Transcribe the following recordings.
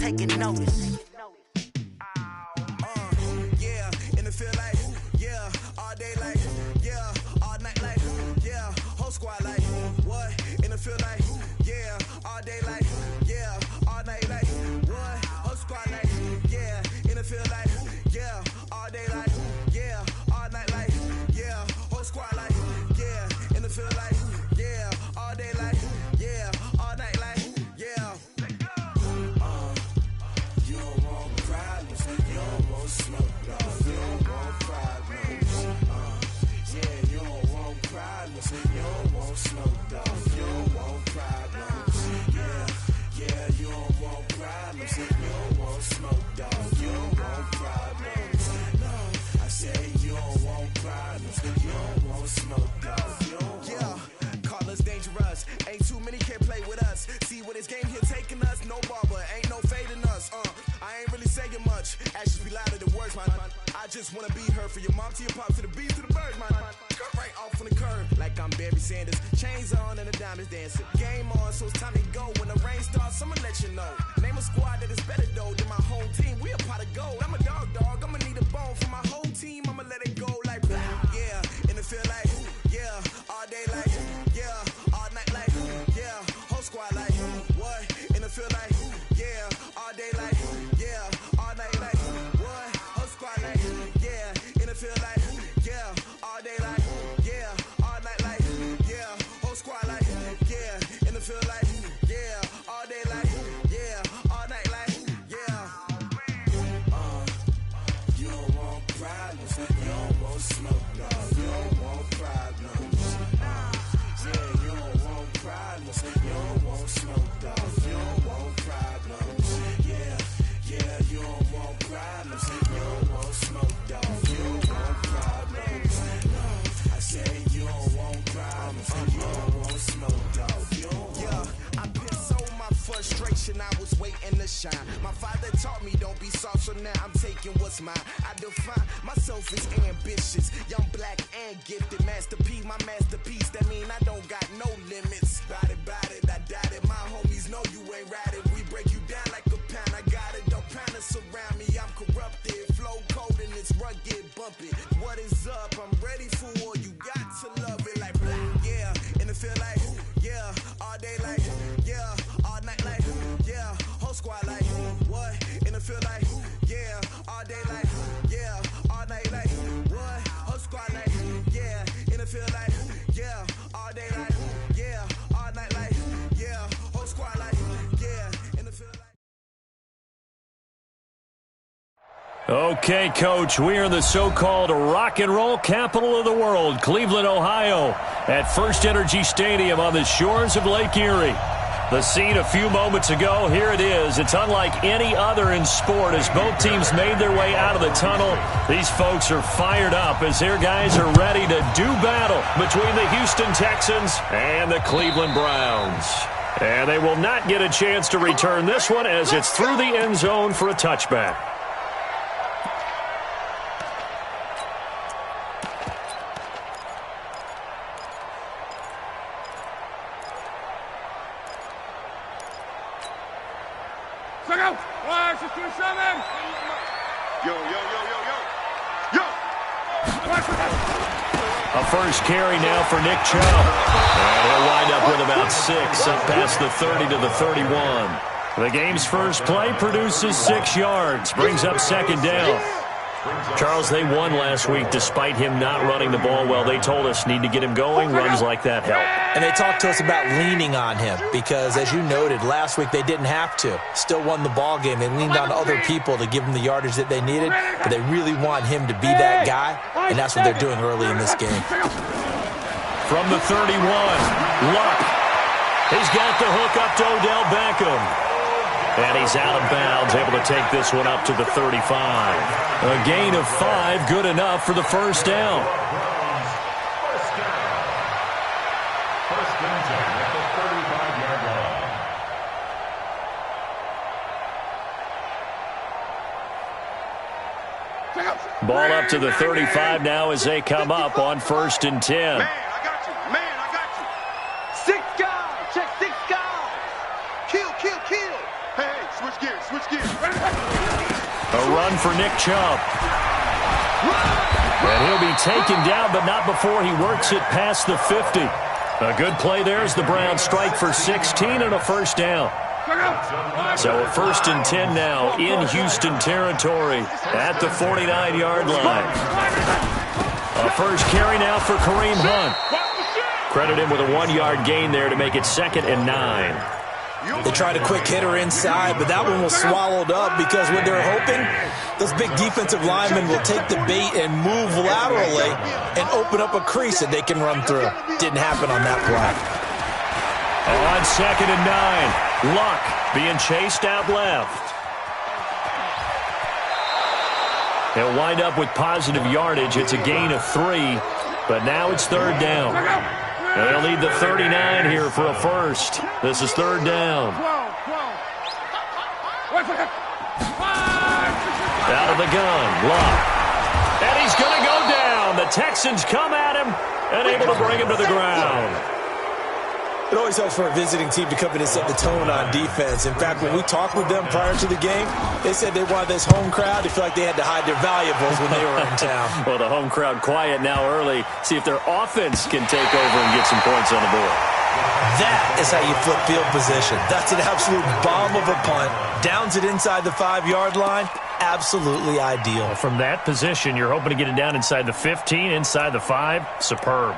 taking notice. Yeah, in the field like, yeah, all day like, yeah, all night like, yeah, whole squad like, what? In the field like, yeah, all day like, yeah, all night like, what? Whole squad like, yeah, in the field like, yeah, all day like, yeah, all night like, yeah, whole squad like, yeah, in the field like, yeah, all day like, yeah, all night like, yeah. You don't want problems, you don't want smoke, dog. You don't want problems. Yeah, you don't want problems, you don't want smoke, dog. You don't want problems. Yeah, you don't want problems, you don't want smoke, dog. You don't want problems. No, I say you don't want problems, you don't want smoke, dog. You don't yeah, call us dangerous. Ain't too many can play with us. See what this game here taking us? No barber, ain't no fading us. I ain't really saying much. Actions be louder than words, man. I just wanna be heard. For your mom to your pop to the beat to the birds, man. Cut right off on the curb like I'm Barry Sanders. Chains on and the diamonds dancing. Game on, so it's time to go. When the rain starts, I'ma let you know. Name a squad that is better though than my home team. We a pot of gold. I'm a dog. I'ma need a bone for my whole team. I'ma let it go like blah. Yeah, in the field like yeah, all day like yeah, all night like yeah, whole squad like what? In the field like yeah, all day like yeah, all night like what? Whole squad like yeah, in the field like yeah, all day like yeah, all night like yeah, whole squad like yeah, in the field like yeah, all day like yeah, all night like yeah. You don't want problems, you don't want smoke, dog. You don't want problems. Yeah, you don't want problems, you don't want smoke, dog. You don't want problems. Yeah, you don't want problems, you don't want smoke, dog. You don't want problems. No, I say you don't want problems, you don't want smoke, dog. You don't yeah, I piss on my frustration, I was waiting to shine. My father taught me don't be soft, so now I'm taking what's mine. I define myself as ambitious, young, black, and gifted. Masterpiece, my masterpiece, that mean I don't got no limits. Bout it, I doubt it. My homies know you ain't riding. We break you down like a pound. I got it, don't pound us around me. I'm corrupted, flow cold and it's rugged, bumpy. What is up? I'm ready for war. You got to love it like blah. Yeah, in the field like yeah, all day like yeah, all night like yeah, whole squad like what? In the field like yeah, all day like yeah, all night like what? Whole squad like yeah, in the field like yeah, all day like yeah, all night like yeah, whole squad like yeah, in the field like. Okay, Coach, we are in the so-called rock and roll capital of the world, Cleveland, Ohio, at First Energy Stadium on the shores of Lake Erie. The scene a few moments ago, here it is. It's unlike any other in sport as both teams made their way out of the tunnel. These folks are fired up as their guys are ready to do battle between the Houston Texans and the Cleveland Browns. And they will not get a chance to return this one as it's through the end zone for a touchback. A first carry now for Nick Chubb. And he'll wind up with about 6 up past the 30 to the 31. The game's first play produces 6 yards, brings up second down. Charles, they won last week despite him not running the ball well. They told us need to get him going. Runs like that help. And they talked to us about leaning on him because, as you noted, last week they didn't have to. Still won the ball game. They leaned on other people to give them the yardage that they needed, but they really want him to be that guy, and that's what they're doing early in this game. From the 31, Luck. He's got the hook up to Odell Beckham. And he's out of bounds, able to take this one up to the 35. A gain of 5, good enough for the first down. Ball up to the 35 now as they come up on 1st and 10. Man, I got you. 6 guys. Check 6 guys. Kill. Hey, Switch gears. Switch gears. A run for Nick Chubb. And he'll be taken down, but not before he works it past the 50. A good play there as the Browns strike for 16 and a first down. So a 1st and 10 now in Houston territory at the 49-yard line. A first carry now for Kareem Hunt. Credit him with a 1-yard gain there to make it 2nd and 9. They tried a quick hitter inside, but that one was swallowed up because what they're hoping, those big defensive linemen will take the bait and move laterally and open up a crease that they can run through. Didn't happen on that play. On 2nd and 9, Luck being chased out left. He'll wind up with positive yardage. It's a gain of 3, but now it's 3rd down. They'll need the 39 here for a first. This is 3rd down. Out of the gun, Luck. And he's going to go down. The Texans come at him and able to bring him to the ground. It always helps for a visiting team to come in and set the tone on defense. In fact, when we talked with them prior to the game, they said they wanted this home crowd to feel like they had to hide their valuables when they were in town. Well, the home crowd quiet now early. See if their offense can take over and get some points on the board. That is how you flip field position. That's an absolute bomb of a punt. Downs it inside the 5-yard line. Absolutely ideal. From that position, you're hoping to get it down inside the 15, inside the 5. Superb.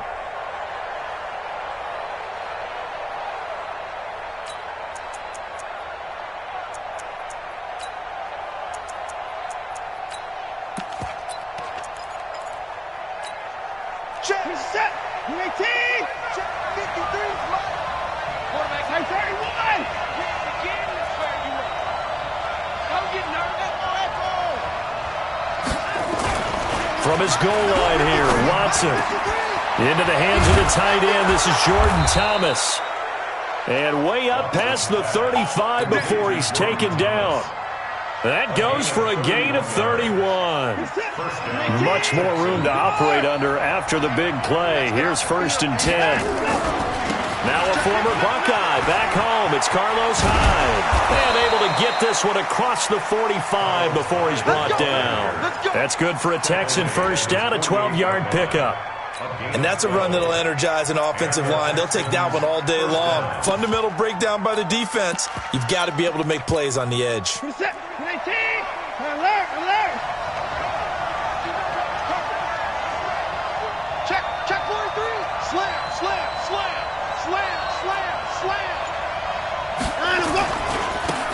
From his goal line here, Watson into the hands of the tight end. This is Jordan Thomas. And way up past the 35 before he's taken down. That goes for a gain of 31. Much more room to operate under after the big play. Here's 1st and 10. Now a former Buckeye back home. It's Carlos Hyde. And able to get this one across the 45 before he's brought down. That's good for a Texan first down, a 12-yard pickup. And that's a run that'll energize an offensive line. They'll take that one all day long. Fundamental breakdown by the defense. You've got to be able to make plays on the edge. Check 43. Slam.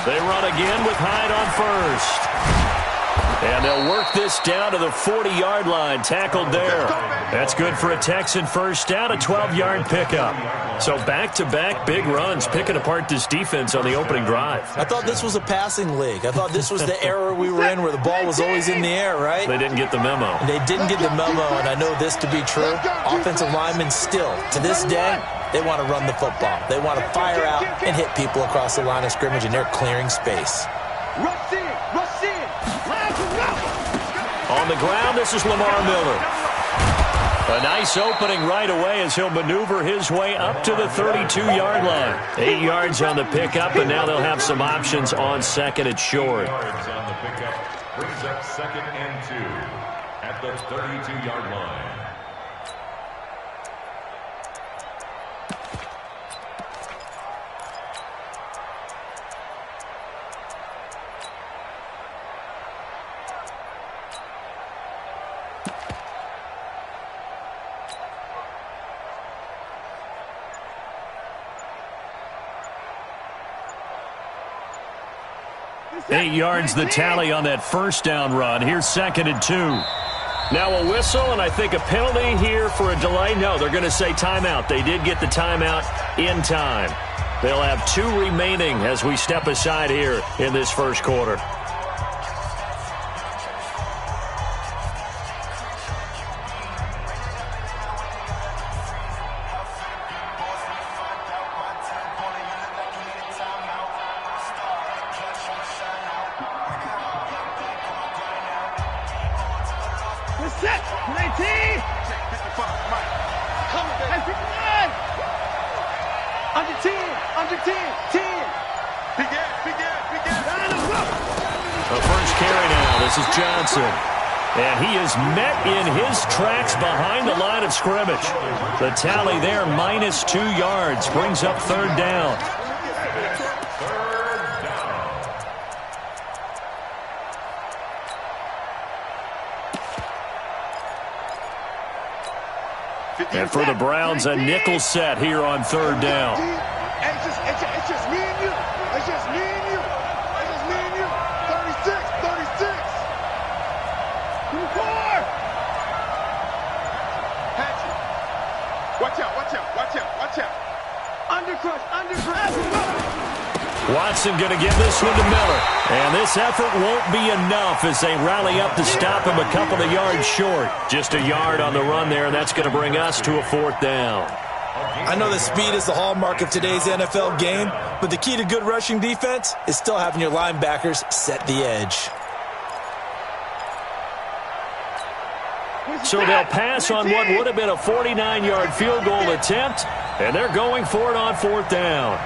They run again with Hyde on first. And they'll work this down to the 40-yard line, tackled there. That's good for a Texan first down, a 12-yard pickup. So back-to-back big runs, picking apart this defense on the opening drive. I thought this was a passing league. I thought this was the era we were in where the ball was always in the air, right? They didn't get the memo. They didn't get the memo, and I know this to be true. Offensive linemen still, to this day, they want to run the football. They want to fire out and hit people across the line of scrimmage, and they're clearing space. Rush in. On the ground, this is Lamar Miller. A nice opening right away as he'll maneuver his way up to the 32-yard line. 8 yards on the pickup, and now they'll have some options on second and short. 8 yards on the pickup brings up 2nd and 2 at the 32-yard line. Eight yards the tally on that first down run. Here's 2nd and 2. Now a whistle, and I think a penalty here for a delay. No, they're going to say timeout. They did get the timeout in time. They'll have 2 remaining as we step aside here in this first quarter. Under 10. 10. Big ass. The first carry now. This is Johnson. And he is met in his tracks behind the line of scrimmage. The tally there, -2 yards, brings up third down. And for the Browns, a nickel set here on third down. It's just me and you. It's just me and you. It's just me and you. 36. 4. Hatchet. Watch out. Undercrush. Watson going to give this one to Miller. And this effort won't be enough as they rally up to stop him a couple of yards short. Just a yard on the run there, and that's going to bring us to a fourth down. I know that speed is the hallmark of today's NFL game, but the key to good rushing defense is still having your linebackers set the edge. So they'll pass on what would have been a 49-yard field goal attempt, and they're going for it on fourth down.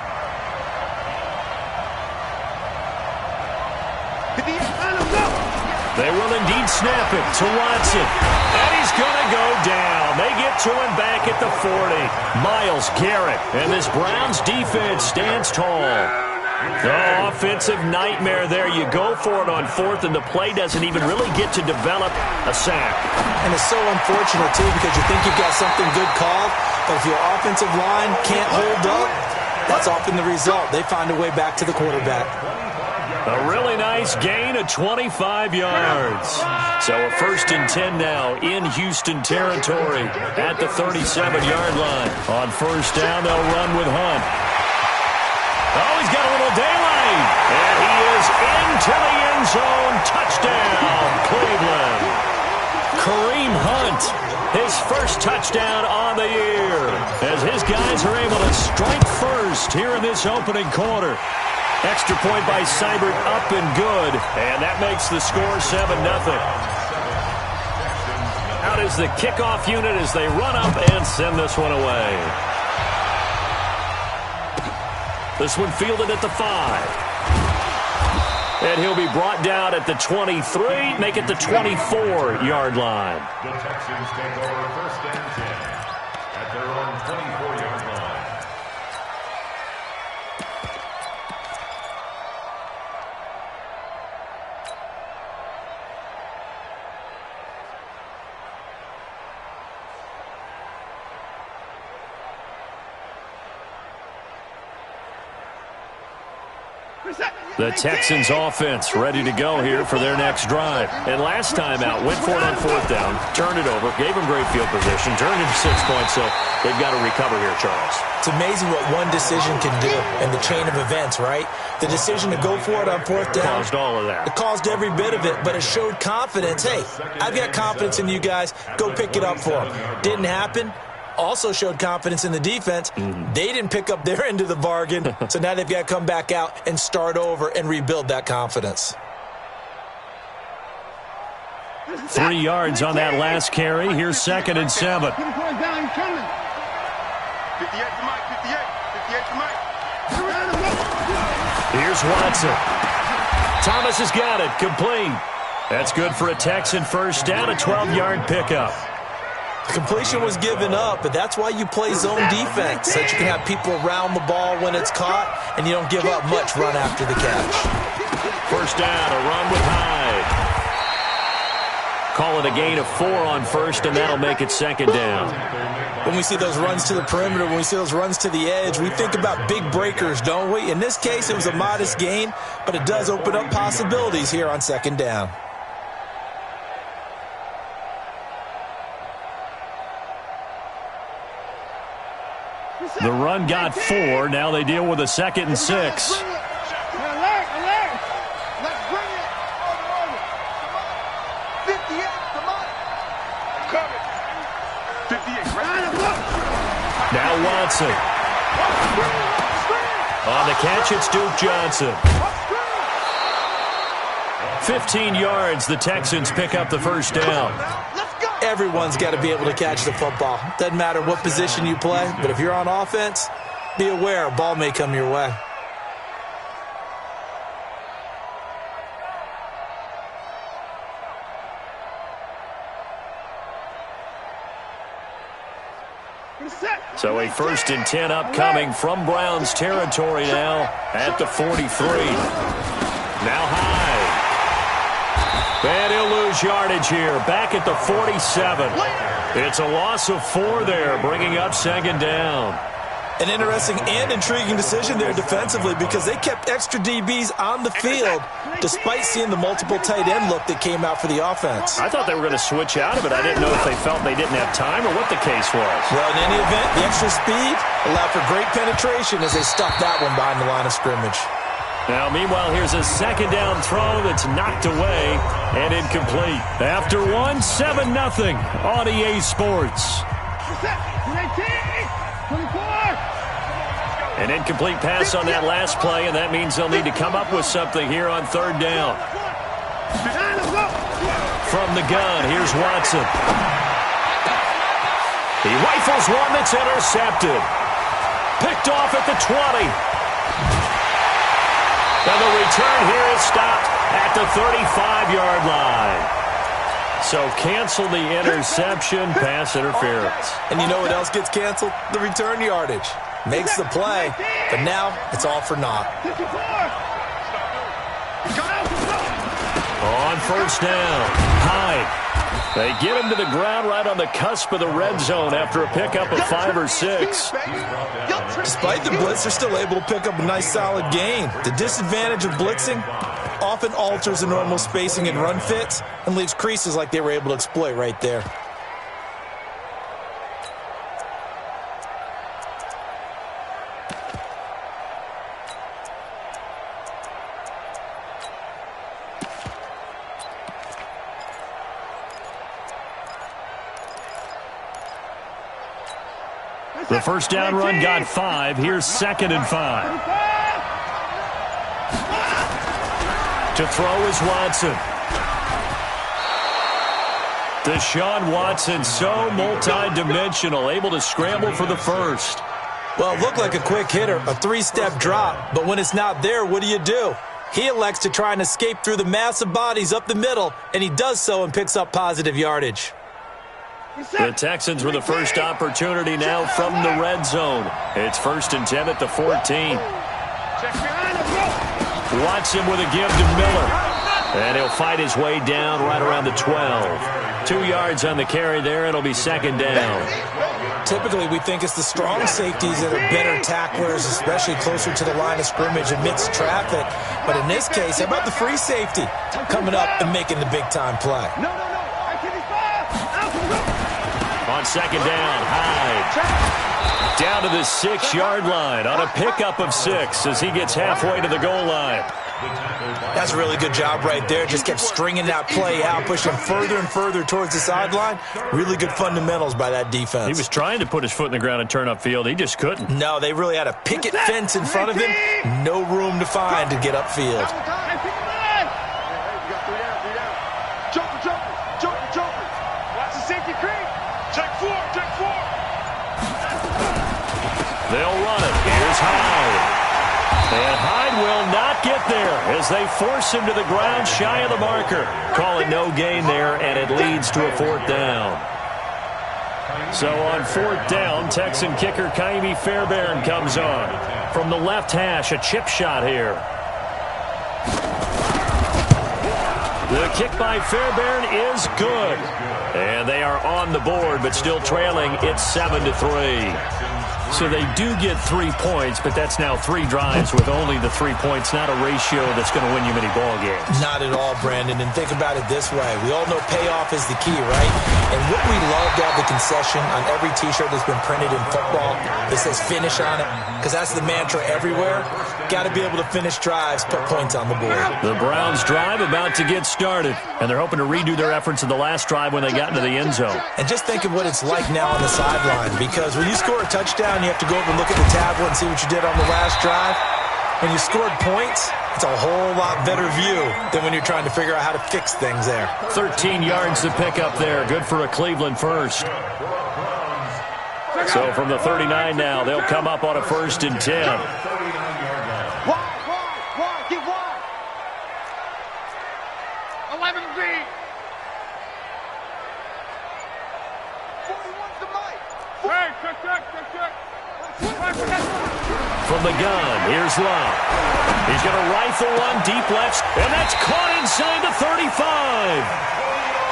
They will indeed snap it to Watson. And he's going to go down. They get to him back at the 40. Myles Garrett. And this Browns defense stands tall. Oh, offensive nightmare there. You go for it on fourth, and the play doesn't even really get to develop a sack. And it's so unfortunate, too, because you think you've got something good called, but if your offensive line can't hold up, that's often the result. They find a way back to the quarterback. A really nice gain of 25 yards. So a 1st and 10 now in Houston territory at the 37-yard line. On first down, they'll run with Hunt. Oh, he's got a little daylight. And he is into the end zone. Touchdown, Cleveland. Kareem Hunt, his first touchdown on the year, as his guys are able to strike first here in this opening quarter. Extra point by Seibert, up and good, and that makes the score 7-0. Out is the kickoff unit as they run up and send this one away. This one fielded at the 5. And he'll be brought down at the 23, make it the 24-yard line. The Texans take over 1st and 10 at their own 24-yard line. The Texans offense ready to go here for their next drive. And last time out, went for it on fourth down, turned it over, gave them great field position, turned it to 6 points, so they've got to recover here, Charles. It's amazing what one decision can do in the chain of events, right? The decision to go for it on fourth down. Caused all of that. It caused every bit of it, but it showed confidence. Hey, I've got confidence in you guys. Go pick it up for them. Didn't happen. Also showed confidence in the defense. They didn't pick up their end of the bargain, so now they've got to come back out and start over and rebuild that confidence. 3 yards on that last carry. Here's 2nd and 7. 58 to Mike, 58 to Mike. Here's Watson. Thomas has got it, complete. That's good for a Texan first down, a 12-yard pickup. Completion was given up, but that's why you play zone defense, so that you can have people around the ball when it's caught, and you don't give up much run after the catch. First down, a run with Hyde. Call it a gain of 4 on first, and that'll make it 2nd down. When we see those runs to the perimeter, when we see those runs to the edge, we think about big breakers, don't we? In this case, it was a modest gain, but it does open up possibilities here on 2nd down. The run got 4. Now they deal with a 2nd and 6. Let's bring it. 58, come on. Cover it. 58, right? Now Watson. On the catch, it's Duke Johnson. 15 yards, the Texans pick up the first down. Everyone's got to be able to catch the football. Doesn't matter what position you play, but if you're on offense, be aware a ball may come your way. So a 1st and 10 upcoming from Browns territory now at the 43. Now Hyde. And he'll lose yardage here. Back at the 47. It's a loss of 4 there, bringing up 2nd down. An interesting and intriguing decision there defensively because they kept extra DBs on the field despite seeing the multiple tight end look that came out for the offense. I thought they were going to switch out of it. I didn't know if they felt they didn't have time or what the case was. Well, in any event, the extra speed allowed for great penetration as they stuffed that one behind the line of scrimmage. Now, meanwhile, here's a 2nd down throw that's knocked away and incomplete. After 1, 7-0 on EA Sports. An incomplete pass on that last play, and that means they'll need to come up with something here on 3rd down. From the gun, here's Watson. He rifles one that's intercepted. Picked off at the 20. And the return here is stopped at the 35-yard line. So cancel the interception, pass interference. And you know what else gets canceled? The return yardage. Makes the play, but now it's all for naught. On 1st down, Hyde. They get him to the ground right on the cusp of the red zone after a pickup of 5 or 6. Despite the blitz, they're still able to pick up a nice solid gain. The disadvantage of blitzing often alters the normal spacing and run fits and leaves creases like they were able to exploit right there. The 1st down run got 5. Here's 2nd and 5. To throw is Watson. Deshaun Watson, so multi-dimensional, able to scramble for the 1st. Well, it looked like a quick hitter, a 3-step drop, but when it's not there, what do? He elects to try and escape through the massive bodies up the middle, and he does so and picks up positive yardage. The Texans with the first opportunity now from the red zone. It's 1st and 10 at the 14. Watson with a give to Miller. And he'll fight his way down right around the 12. 2 yards on the carry there. It'll be 2nd down. Typically, we think it's the strong safeties that are better tacklers, especially closer to the line of scrimmage amidst traffic. But in this case, how about the free safety coming up and making the big-time play? On 2nd down, Hyde. Down to the 6-yard line on a pickup of 6 as he gets halfway to the goal line. That's a really good job right there. Just kept stringing that play out, pushing further and further towards the sideline. Really good fundamentals by that defense. He was trying to put his foot in the ground and turn upfield. He just couldn't. No, they really had a picket fence in front of him. No room to find to get upfield. They'll run it. Here's Hyde. And Hyde will not get there as they force him to the ground shy of the marker. Call it no gain there, and it leads to a 4th down. So on 4th down, Texan kicker Kaimi Fairbairn comes on. From the left hash, a chip shot here. The kick by Fairbairn is good. And they are on the board, but still trailing. It's 7-3. So they do get 3 points, but that's now 3 drives with only the 3 points, not a ratio that's going to win you many ball games. Not at all, Brandon. And think about it this way. We all know payoff is the key, right? And what we love to have the concession on every T-shirt that's been printed in football that says finish on it, because that's the mantra everywhere. Got to be able to finish drives, put points on the board. The Browns drive about to get started, and they're hoping to redo their efforts in the last drive when they got into the end zone. And just think of what it's like now on the sideline, because when you score a touchdown, you have to go over and look at the tablet and see what you did on the last drive. When you scored points, it's a whole lot better view than when you're trying to figure out how to fix things there. 13 yards to pick up there. Good for a Cleveland first. So from the 39 now, they'll come up on a 1st and 10. Wide, get wide. 11 feet. 41's the mic. Hey, From the gun, here's Love. He's going to rifle one deep left, and that's caught inside the 35.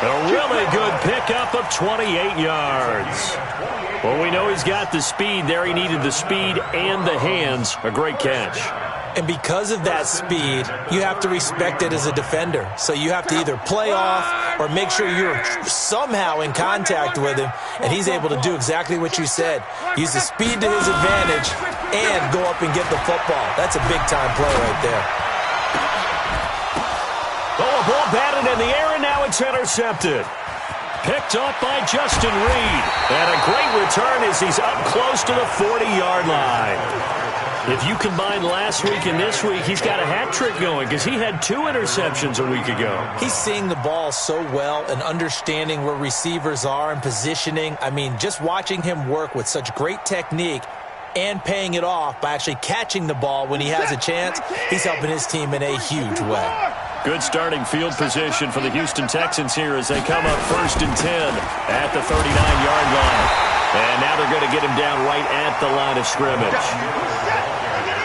A really good pickup of 28 yards. Well, we know he's got the speed there. He needed the speed and the hands. A great catch. And because of that speed, you have to respect it as a defender. So you have to either play off or make sure you're somehow in contact with him, and he's able to do exactly what you said. Use the speed to his advantage and go up and get the football. That's a big-time play right there. Oh, a ball batted in the air, and now it's intercepted. Picked up by Justin Reed. And a great return as he's up close to the 40-yard line. If you combine last week and this week, he's got a hat trick going because he had 2 interceptions a week ago. He's seeing the ball so well and understanding where receivers are and positioning. I mean, just watching him work with such great technique and paying it off by actually catching the ball when he has a chance, he's helping his team in a huge way. Good starting field position for the Houston Texans here as they come up 1st and 10 at the 39-yard line. And now they're going to get him down right at the line of scrimmage.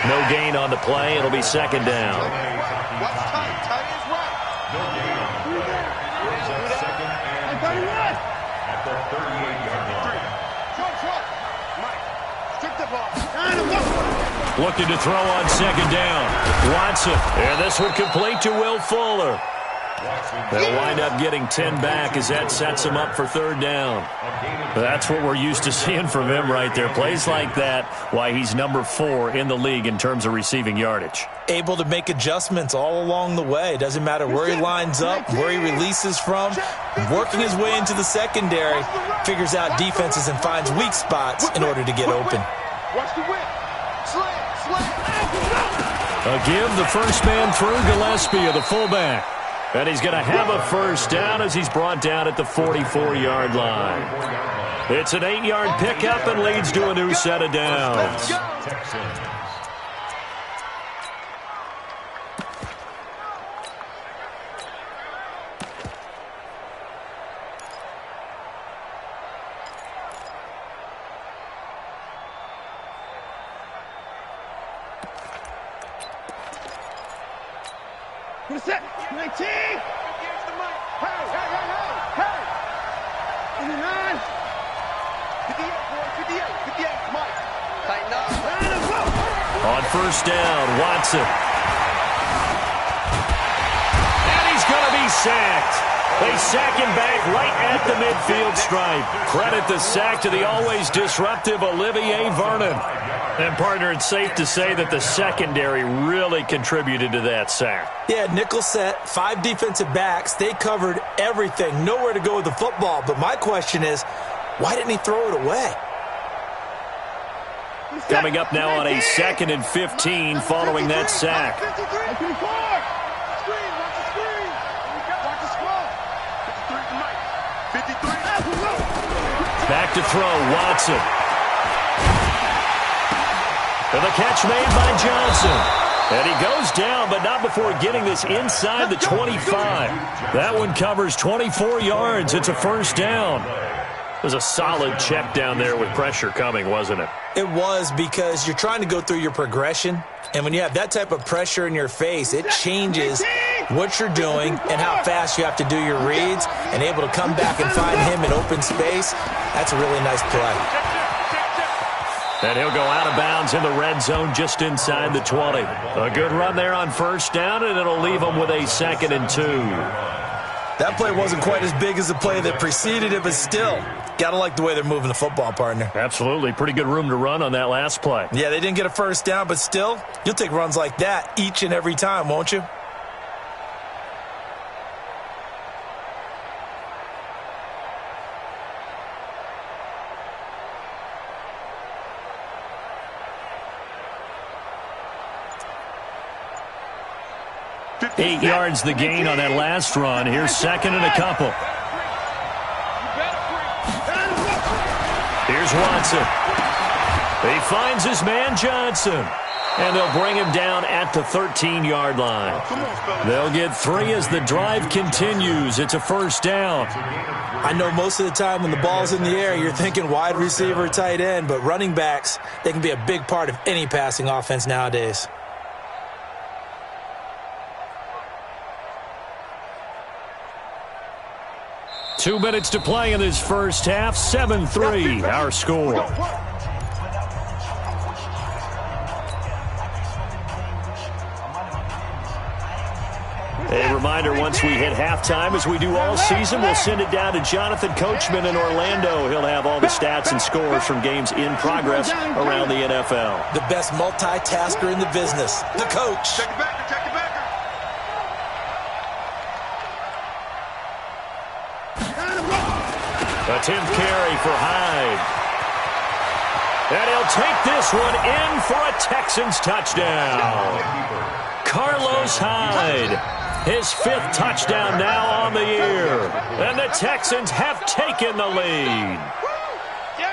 No gain on the play. It'll be 2nd down. What's tight? Tight is right. No gain on the play. It's a 2nd and 10 at the 38-yard line. Mike, strip the ball. Looking to throw on 2nd down. Watson. And this one complete to Will Fuller. They'll wind up getting 10 back as that sets him up for 3rd down. That's what we're used to seeing from him right there. Plays like that, why he's number 4 in the league in terms of receiving yardage. Able to make adjustments all along the way. Doesn't matter where he lines up, where he releases from. Working his way into the secondary, figures out defenses and finds weak spots in order to get open. Watch the whip. Slam. A give the first man through Gillespie, the fullback. And he's going to have a 1st down as he's brought down at the 44-yard line. It's an 8-yard pickup and leads to a new set of downs. Who's that? 19! Hey! 59! 58, Mike. Tighten up. On 1st down, Watson. And he's going to be sacked. They sack him back right at the midfield stripe. Credit the sack to the always disruptive Olivier Vernon. And, partner, it's safe to say that the secondary really contributed to that sack. Yeah, nickel set, 5 defensive backs. They covered everything. Nowhere to go with the football. But my question is, why didn't he throw it away? Coming up now on a 2nd and 15 following that sack. Back to throw, Watson. And the catch made by Johnson. And he goes down, but not before getting this inside the 25. That one covers 24 yards. It's a 1st down. It was a solid check down there with pressure coming, wasn't it? It was, because you're trying to go through your progression, and when you have that type of pressure in your face, it changes what you're doing and how fast you have to do your reads, and able to come back and find him in open space. That's a really nice play. And he'll go out of bounds in the red zone just inside the 20. A good run there on 1st down, and it'll leave him with a 2nd and 2. That play wasn't quite as big as the play that preceded it, but still, got to like the way they're moving the football, partner. Absolutely. Pretty good room to run on that last play. Yeah, they didn't get a 1st down, but still, you'll take runs like that each and every time, won't you? Eight yards the gain on that last run. Here's 2nd and a couple. Here's Watson. He finds his man Johnson. And they'll bring him down at the 13-yard line. They'll get 3 as the drive continues. It's a first down. I know most of the time when the ball's in the air, you're thinking wide receiver, tight end, but running backs, they can be a big part of any passing offense nowadays. Two minutes to play in this first half. 7-3, our score. A reminder, once we hit halftime, as we do all season, we'll send it down to Jonathan Coachman in Orlando. He'll have all the stats and scores from games in progress around the NFL. The best multitasker in the business, the coach. Check it back, check it back. Attempt carry for Hyde. And he'll take this one in for a Texans touchdown. Carlos Hyde. His 5th touchdown now on the year. And the Texans have taken the lead.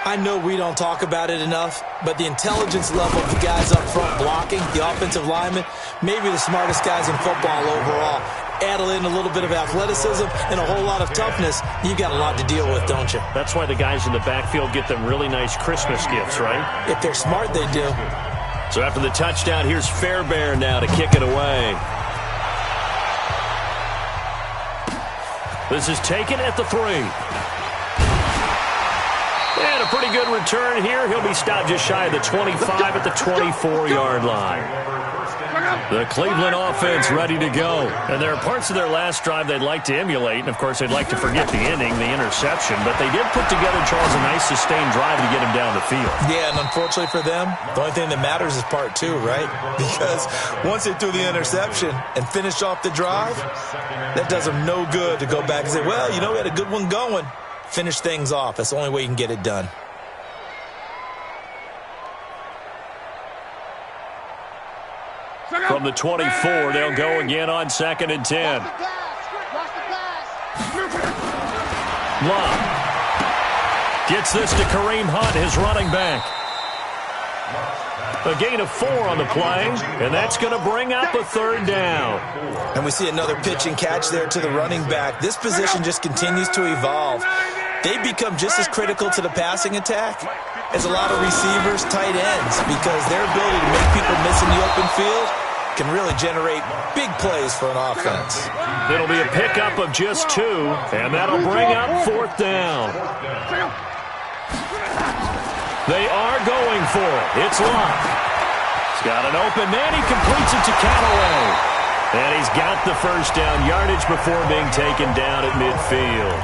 I know we don't talk about it enough, but the intelligence level of the guys up front blocking, the offensive linemen, maybe the smartest guys in football overall. Add in a little bit of athleticism and a whole lot of toughness, you've got a lot to deal with, don't you? That's why the guys in the backfield get them really nice Christmas gifts, right? If they're smart, they do. So after the touchdown, here's Fairbairn now to kick it away. This is taken at the 3. And a pretty good return here. He'll be stopped just shy of the 25 at the 24-yard line. The Cleveland offense ready to go. And there are parts of their last drive they'd like to emulate. And, of course, they'd like to forget the ending, the interception. But they did put together, Charles, a nice sustained drive to get him down the field. Yeah, and unfortunately for them, the only thing that matters is part 2, right? Because once they threw the interception and finished off the drive, that does them no good to go back and say, well, you know, we had a good one going. Finish things off. That's the only way you can get it done. From the 24, they'll go again on 2nd and 10. Love gets this to Kareem Hunt, his running back. A gain of 4 on the play, and that's going to bring up a 3rd down. And we see another pitch and catch there to the running back. This position just continues to evolve. They become just as critical to the passing attack as a lot of receivers, tight ends, because their ability to make people miss in the open field can really generate big plays for an offense. It'll be a pickup of just 2, and that'll bring up 4th down. They are going for it. It's Love. He's got an open man. He completes it to Callaway. And he's got the first down yardage before being taken down at midfield.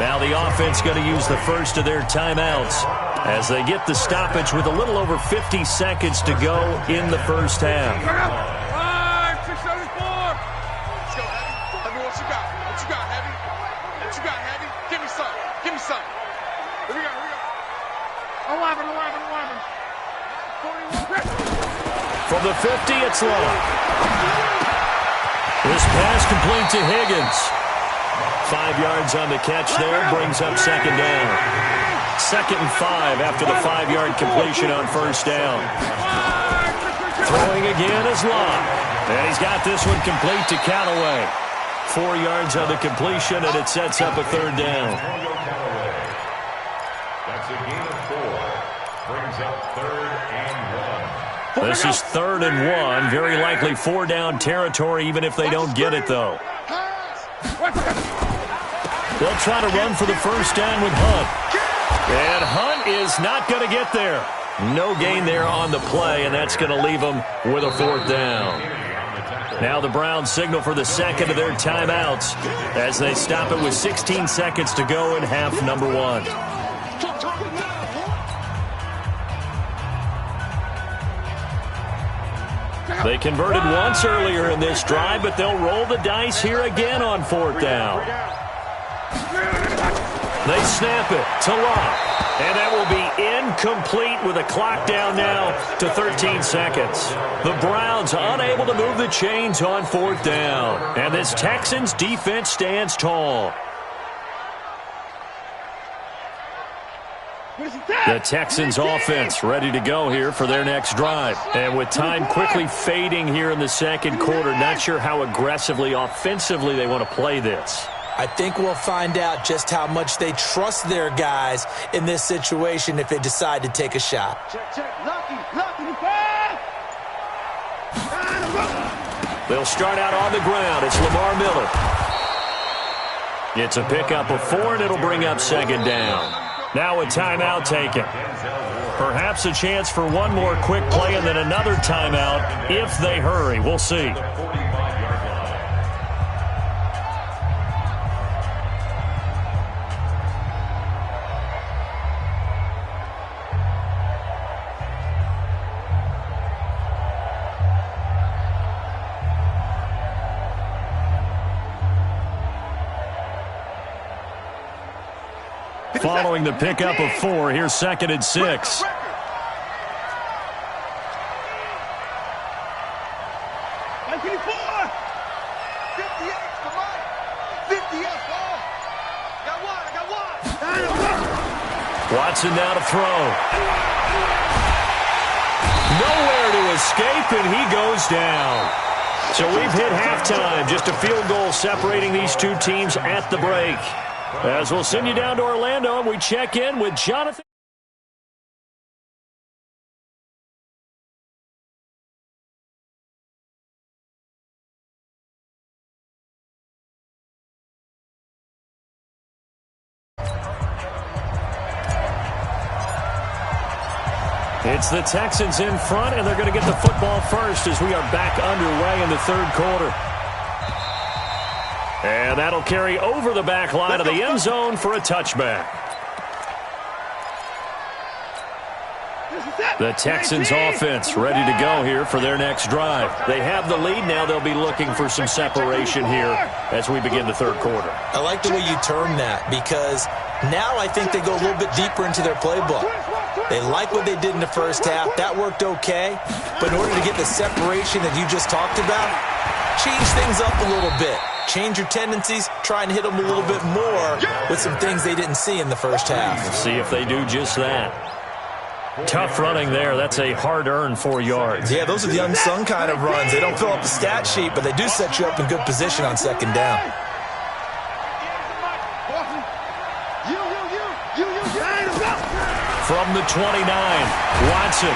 Now the offense going to use the first of their timeouts as they get the stoppage with a little over 50 seconds to go in the first half. 5, 6, 7, 4. Let's go, Heavy. Heavy, what you got? What you got, Heavy? What you got, Heavy? Give me some. Give me some. Here we go, here we go. 11. 41. From the 50, it's Long. This pass complete to Higgins. 5 yards on the catch there, brings up 2nd down. 2nd and 5 after the 5-yard completion on first down. Throwing again is Long. And he's got this one complete to Callaway. 4 yards on the completion, and it sets up a 3rd down. That's a gain of 4. Brings up 3rd and 1. This is 3rd and 1. Very likely 4-down territory, even if they don't get it, though. They'll try to run for the first down with Hunt. And Hunt is not going to get there. No gain there on the play, and that's going to leave them with a 4th down. Now the Browns signal for the second of their timeouts as they stop it with 16 seconds to go in half number 1. They converted once earlier in this drive, but they'll roll the dice here again on 4th down. They snap it to Love, and that will be incomplete with a clock down now to 13 seconds. The Browns unable to move the chains on 4th down, and this Texans defense stands tall. The Texans offense ready to go here for their next drive. And with time quickly fading here in the second quarter, not sure how aggressively, offensively they want to play this. I think we'll find out just how much they trust their guys in this situation if they decide to take a shot. They'll start out on the ground. It's Lamar Miller. It's a pickup of 4, and it'll bring up second down. Now a timeout taken. Perhaps a chance for one more quick play and then another timeout if they hurry. We'll see. Following the pickup of 4, here's 2nd and 6. Watson now to throw. Nowhere to escape, and he goes down. So we've hit halftime. Just a field goal separating these two teams at the break. As we'll send you down to Orlando, and we check in with Jonathan. It's the Texans in front, and they're going to get the football first as we are back underway in the third quarter. And that'll carry over the back line of the end zone for a touchback. The Texans offense ready to go here for their next drive. They have the lead. Now they'll be looking for some separation here as we begin the third quarter. I like the way you term that because now I think they go a little bit deeper into their playbook. They like what they did in the first half. That worked okay. But in order to get the separation that you just talked about, change things up a little bit. Change your tendencies, try and hit them a little bit more with some things they didn't see in the first half. See if they do just that. Tough running there. That's a hard-earned 4 yards. Yeah, those are the unsung kind of runs. They don't fill up the stat sheet, but they do set you up in good position on second down. From the 29, Watson.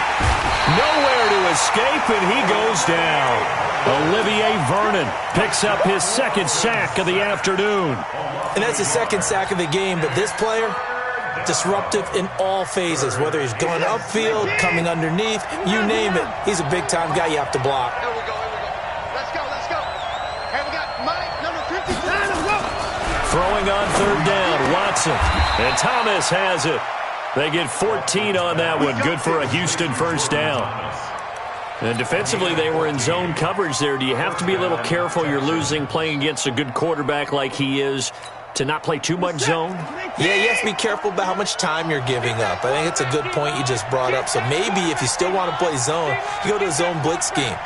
Nowhere to escape, and he goes down. Olivier Vernon picks up his second sack of the afternoon. And that's his second sack of the game, but this player, disruptive in all phases, whether he's going upfield, coming underneath, you name it. He's a big-time guy you have to block. Here we go. Let's go. Hey, we got Mike, number 52. Throwing on third down, Watson. And Thomas has it. They get 14 on that one. Good for a Houston first down. And defensively, they were in zone coverage there. Do you have to be a little careful? You're losing playing against a good quarterback like he is to not play too much zone? Yeah, you have to be careful about how much time you're giving up. I think it's a good point you just brought up. So maybe if you still want to play zone, you go to a zone blitz scheme.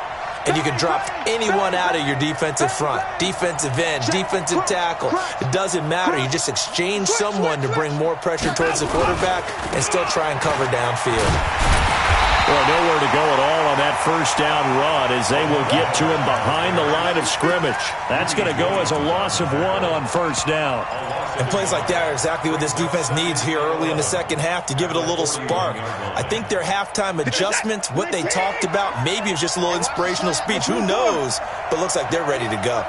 And you can drop anyone out of your defensive front, defensive end, defensive tackle. It doesn't matter. You just exchange someone to bring more pressure towards the quarterback and still try and cover downfield. Well, nowhere to go at all on that first down run as they will get to him behind the line of scrimmage. That's going to go as a loss of 1 on first down. And plays like that are exactly what this defense needs here early in the second half to give it a little spark. I think their halftime adjustments, what they talked about, maybe it's just a little inspirational speech. Who knows? But looks like they're ready to go.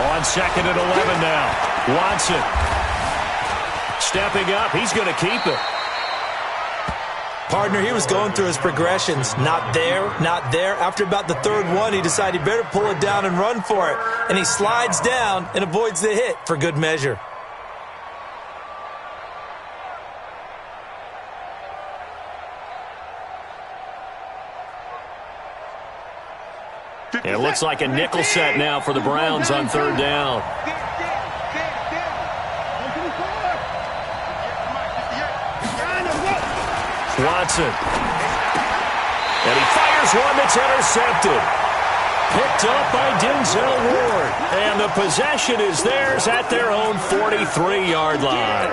On 2nd and 11 now. Watson stepping up. He's going to keep it. Partner, he was going through his progressions. Not there, not there. After about the third one, he decided he better pull it down and run for it. And he slides down and avoids the hit for good measure. It looks like a nickel set now for the Browns on third down. Watson. And he fires one that's intercepted. Picked up by Denzel Ward. And the possession is theirs at their own 43-yard line.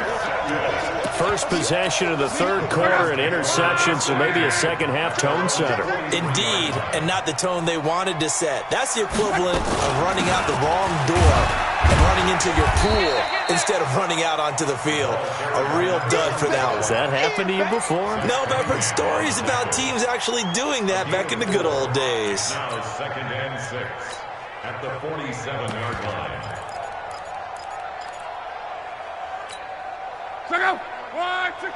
First possession of the third quarter, an interception, so maybe a second-half tone setter. Indeed, and not the tone they wanted to set. That's the equivalent of running out the wrong door and running into your pool instead of running out onto the field. A real dud for that one. Has that happened to you before? No, but I've heard stories about teams actually doing that back in the good old days. Now 2nd and 6 at the 47-yard line. Check out. 1, 2, 3.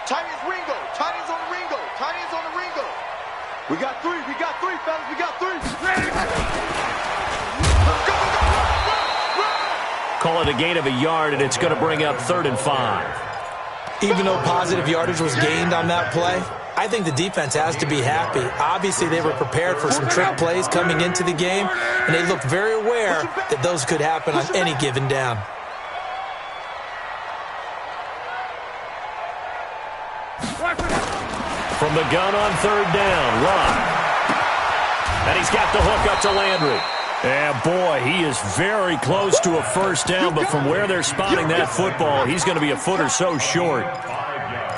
Tight ends Ringo. Tight ends on the Ringo. Tight ends on the Ringo. We got three, fellas. We got three. Call it a gain of a yard, and it's going to bring up 3rd and 5. Even though positive yardage was gained on that play, I think the defense has to be happy. Obviously, they were prepared for some trick plays coming into the game, and they looked very aware that those could happen on any given down. From the gun on 3rd down, Locke. And he's got the hook up to Landry. And boy, he is very close to a first down, but from where they're spotting that football, he's going to be a foot or so short.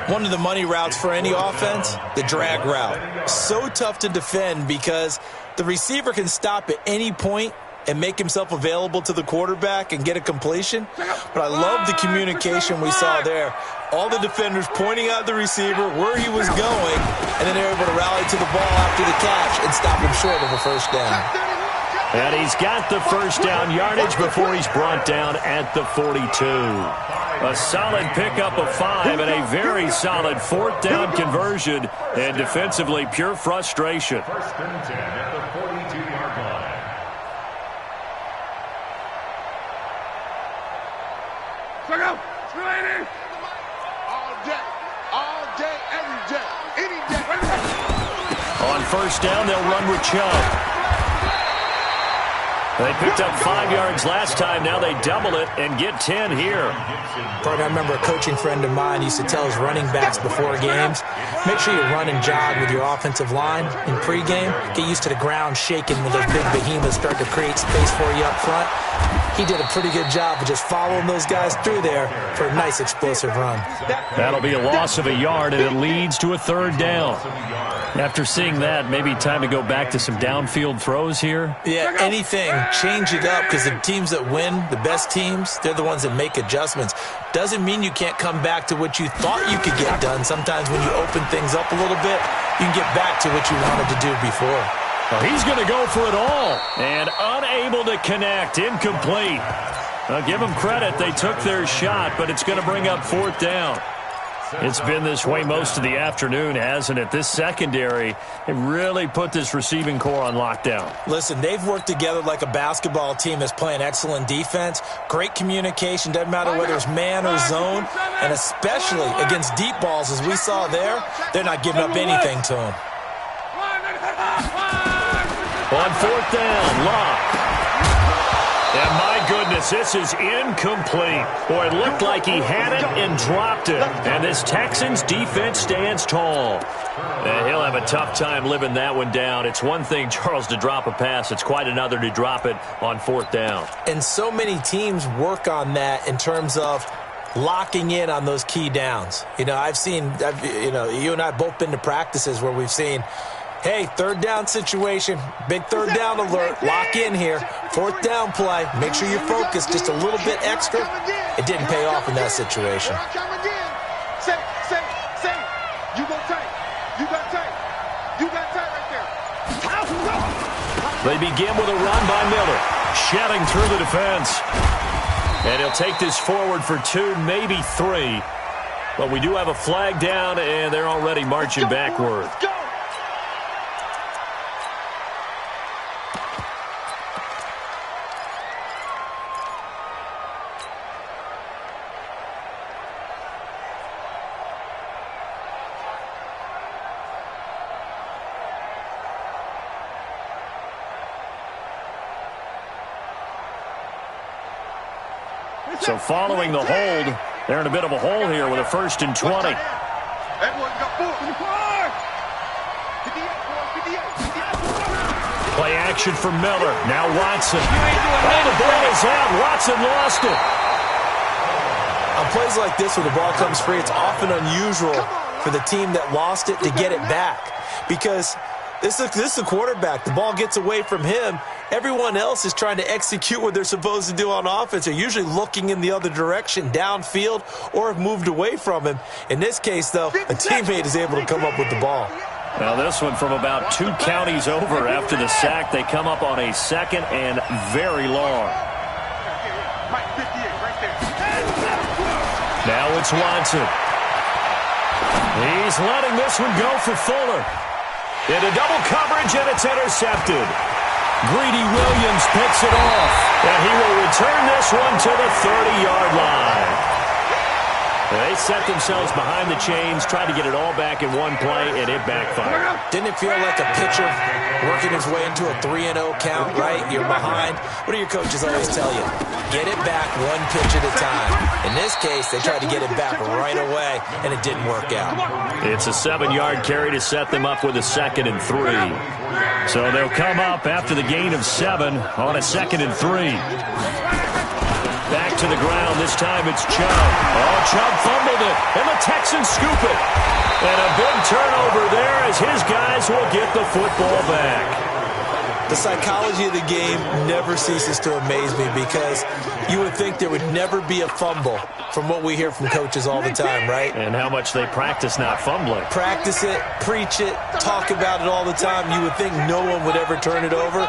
One of the money routes for any offense, the drag route. So tough to defend because the receiver can stop at any point and make himself available to the quarterback and get a completion. But I love the communication we saw there. All the defenders pointing out the receiver, where he was going, and then they're able to rally to the ball after the catch and stop him short of a first down. And he's got the first down yardage before he's brought down at the 42. A solid pickup of 5 and a very solid 4th down conversion, and defensively pure frustration. 1st and 10 at the 42-yard line. Check out. 280. All day, every day, any day. On first down, they'll run with Chubb. They picked up 5 yards last time. Now they double it and get 10 here. Bart, I remember a coaching friend of mine used to tell his running backs before games, make sure you run and jog with your offensive line in pregame. Get used to the ground shaking when those big behemoths start to create space for you up front. He did a pretty good job of just following those guys through there for a nice explosive run. That'll be a loss of a yard, and it leads to a 3rd down. After seeing that, maybe time to go back to some downfield throws here? Yeah, anything. Change it up because the teams that win, the best teams, they're the ones that make adjustments. Doesn't mean you can't come back to what you thought you could get done. Sometimes when you open things up a little bit, you can get back to what you wanted to do before. Well, he's going to go for it all and unable to connect. Incomplete. I'll give them credit. They took their shot, but it's going to bring up 4th down. It's been this way most of the afternoon, hasn't it? This secondary, it really put this receiving core on lockdown. Listen, they've worked together like a basketball team that's playing excellent defense. Great communication, doesn't matter whether it's man or zone, and especially against deep balls, as we saw there, they're not giving up anything to them. On 4th down, Locke. And my goodness, this is incomplete. Boy, it looked like he had it and dropped it. And this Texans defense stands tall. And he'll have a tough time living that one down. It's one thing, Charles, to drop a pass. It's quite another to drop it on 4th down. And so many teams work on that in terms of locking in on those key downs. You know, you and I have both been to practices where we've seen, hey, 3rd down situation, big 3rd down alert, lock in here, 4th down play, make sure you're focused just a little bit extra. It didn't pay off in that situation. Say, you got tight. You got tight. You got tight right there. They begin with a run by Miller, shedding through the defense. And he'll take this forward for 2, maybe 3. But we do have a flag down, and they're already marching backward. So following the hold, they're in a bit of a hole here with a 1st and 20. Play action for Miller. Now Watson. Oh, the ball is out. Watson lost it. On plays like this where the ball comes free, it's often unusual for the team that lost it to get it back because this is the quarterback. The ball gets away from him. Everyone else is trying to execute what they're supposed to do on offense. They're usually looking in the other direction, downfield, or have moved away from him. In this case, though, a teammate is able to come up with the ball. Now this one from about 2 counties over after the sack. They come up on a 2nd and very long. Now it's Watson. He's letting this one go for Fuller. Into double coverage, and it's intercepted. Greedy Williams picks it off, and he will return this one to the 30-yard line. They set themselves behind the chains, tried to get it all back in one play, and it backfired. Didn't it feel like a pitcher working his way into a 3-0 count, right? You're behind. What do your coaches always tell you? Get it back one pitch at a time. In this case, they tried to get it back right away, and it didn't work out. It's a 7-yard carry to set them up with a 2nd and 3. So they'll come up after the gain of 7 on a 2nd and 3. Back to the ground. This time it's Chubb. Oh, Chubb fumbled it, and the Texans scoop it. And a big turnover there as his guys will get the football back. The psychology of the game never ceases to amaze me because you would think there would never be a fumble from what we hear from coaches all the time, right? And how much they practice not fumbling. Practice it, preach it, talk about it all the time. You would think no one would ever turn it over.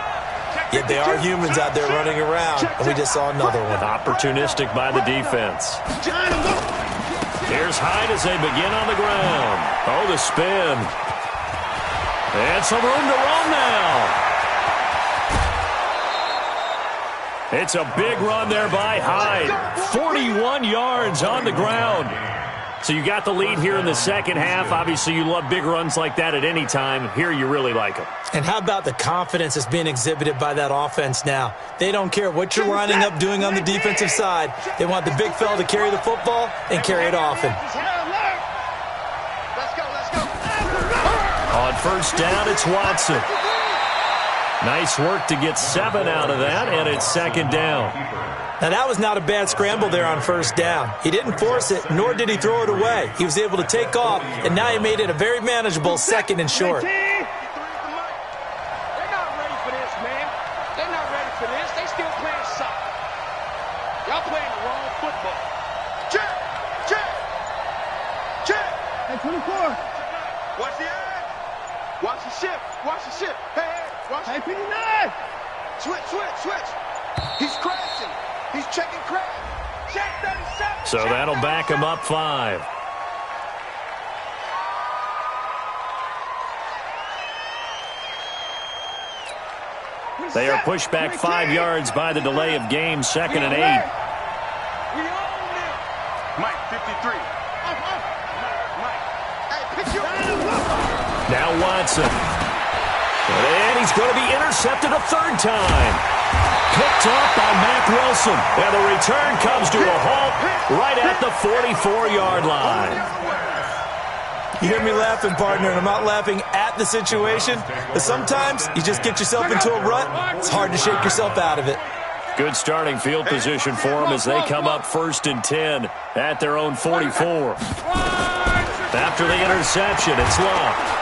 Yet they are humans out there running around, and we just saw another one. Opportunistic by the defense. Here's Hyde as they begin on the ground. Oh, the spin. And some room to run now. It's a big run there by Hyde. 41 yards on the ground. So you got the lead here in the second half. Obviously, you love big runs like that at any time. Here, you really like them. And how about the confidence that's being exhibited by that offense now? They don't care what you're lining up doing on the defensive side. They want the big fella to carry the football and carry it often. On first down, it's Watson. Nice work to get 7 out of that, and it's 2nd down. Now, that was not a bad scramble there on first down. He didn't force it, nor did he throw it away. He was able to take off, and now he made it a very manageable 2nd and short. They're not ready for this, man. They're not ready for this. They still playing soccer. Y'all playing the wrong football. Check! Hey, 24. Watch the edge. Watch the ship. Hey, watch the... Hey, 59. Switch. He's crashing. He's checking crash. Check 37. So that'll back him up 5. They are pushed back 5 yards by the delay of game, 2nd and 8. We own it. Mike, 53. Mike. Hey, pick you up. Now Watson. And he's going to be intercepted a 3rd time. Picked off by Mack Wilson. And the return comes to a halt right at the 44-yard line. You hear me laughing, partner, and I'm not laughing at the situation. But sometimes you just get yourself into a rut. It's hard to shake yourself out of it. Good starting field position for them as they come up 1st and 10 at their own 44. After the interception, it's Love.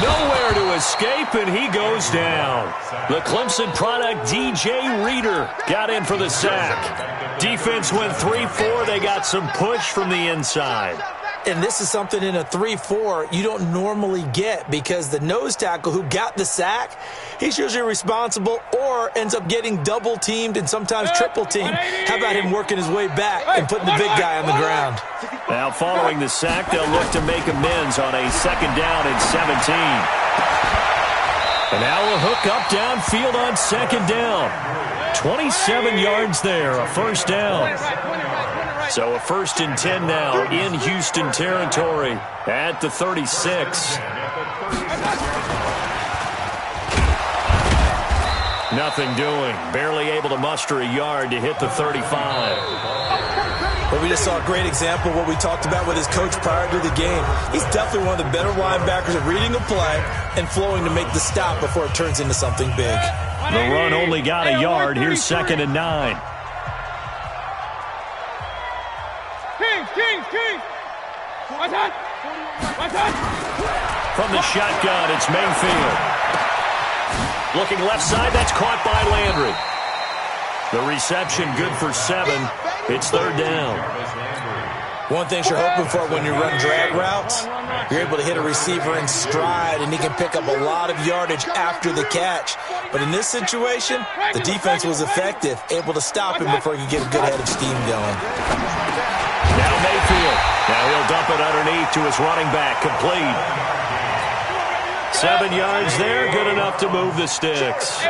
Nowhere to escape, and he goes down. The Clemson product, DJ Reader, got in for the sack. Defense went 3-4. They got some push from the inside. And this is something in a 3-4 you don't normally get because the nose tackle who got the sack, he's usually responsible or ends up getting double-teamed and sometimes triple-teamed. How about him working his way back and putting the big guy on the ground? Now, following the sack, they'll look to make amends on a 2nd down and 17. And now a hook up downfield on 2nd down. 27 yards there, a 1st down. So a 1st and 10 now in Houston territory at the 36. Nothing doing. Barely able to muster a yard to hit the 35. Well, we just saw a great example of what we talked about with his coach prior to the game. He's definitely one of the better linebackers at reading a play and flowing to make the stop before it turns into something big. The run only got a yard. Here's 2nd and 9. From the shotgun, it's Mayfield. Looking left side, that's caught by Landry. The reception good for 7. It's third down. One thing you're hoping for when you run drag routes, you're able to hit a receiver in stride, and he can pick up a lot of yardage after the catch. But in this situation, the defense was effective, able to stop him before he could get a good head of steam going. Now Mayfield. Now he'll dump it underneath to his running back. Complete. 7 yards there, good enough to move the sticks.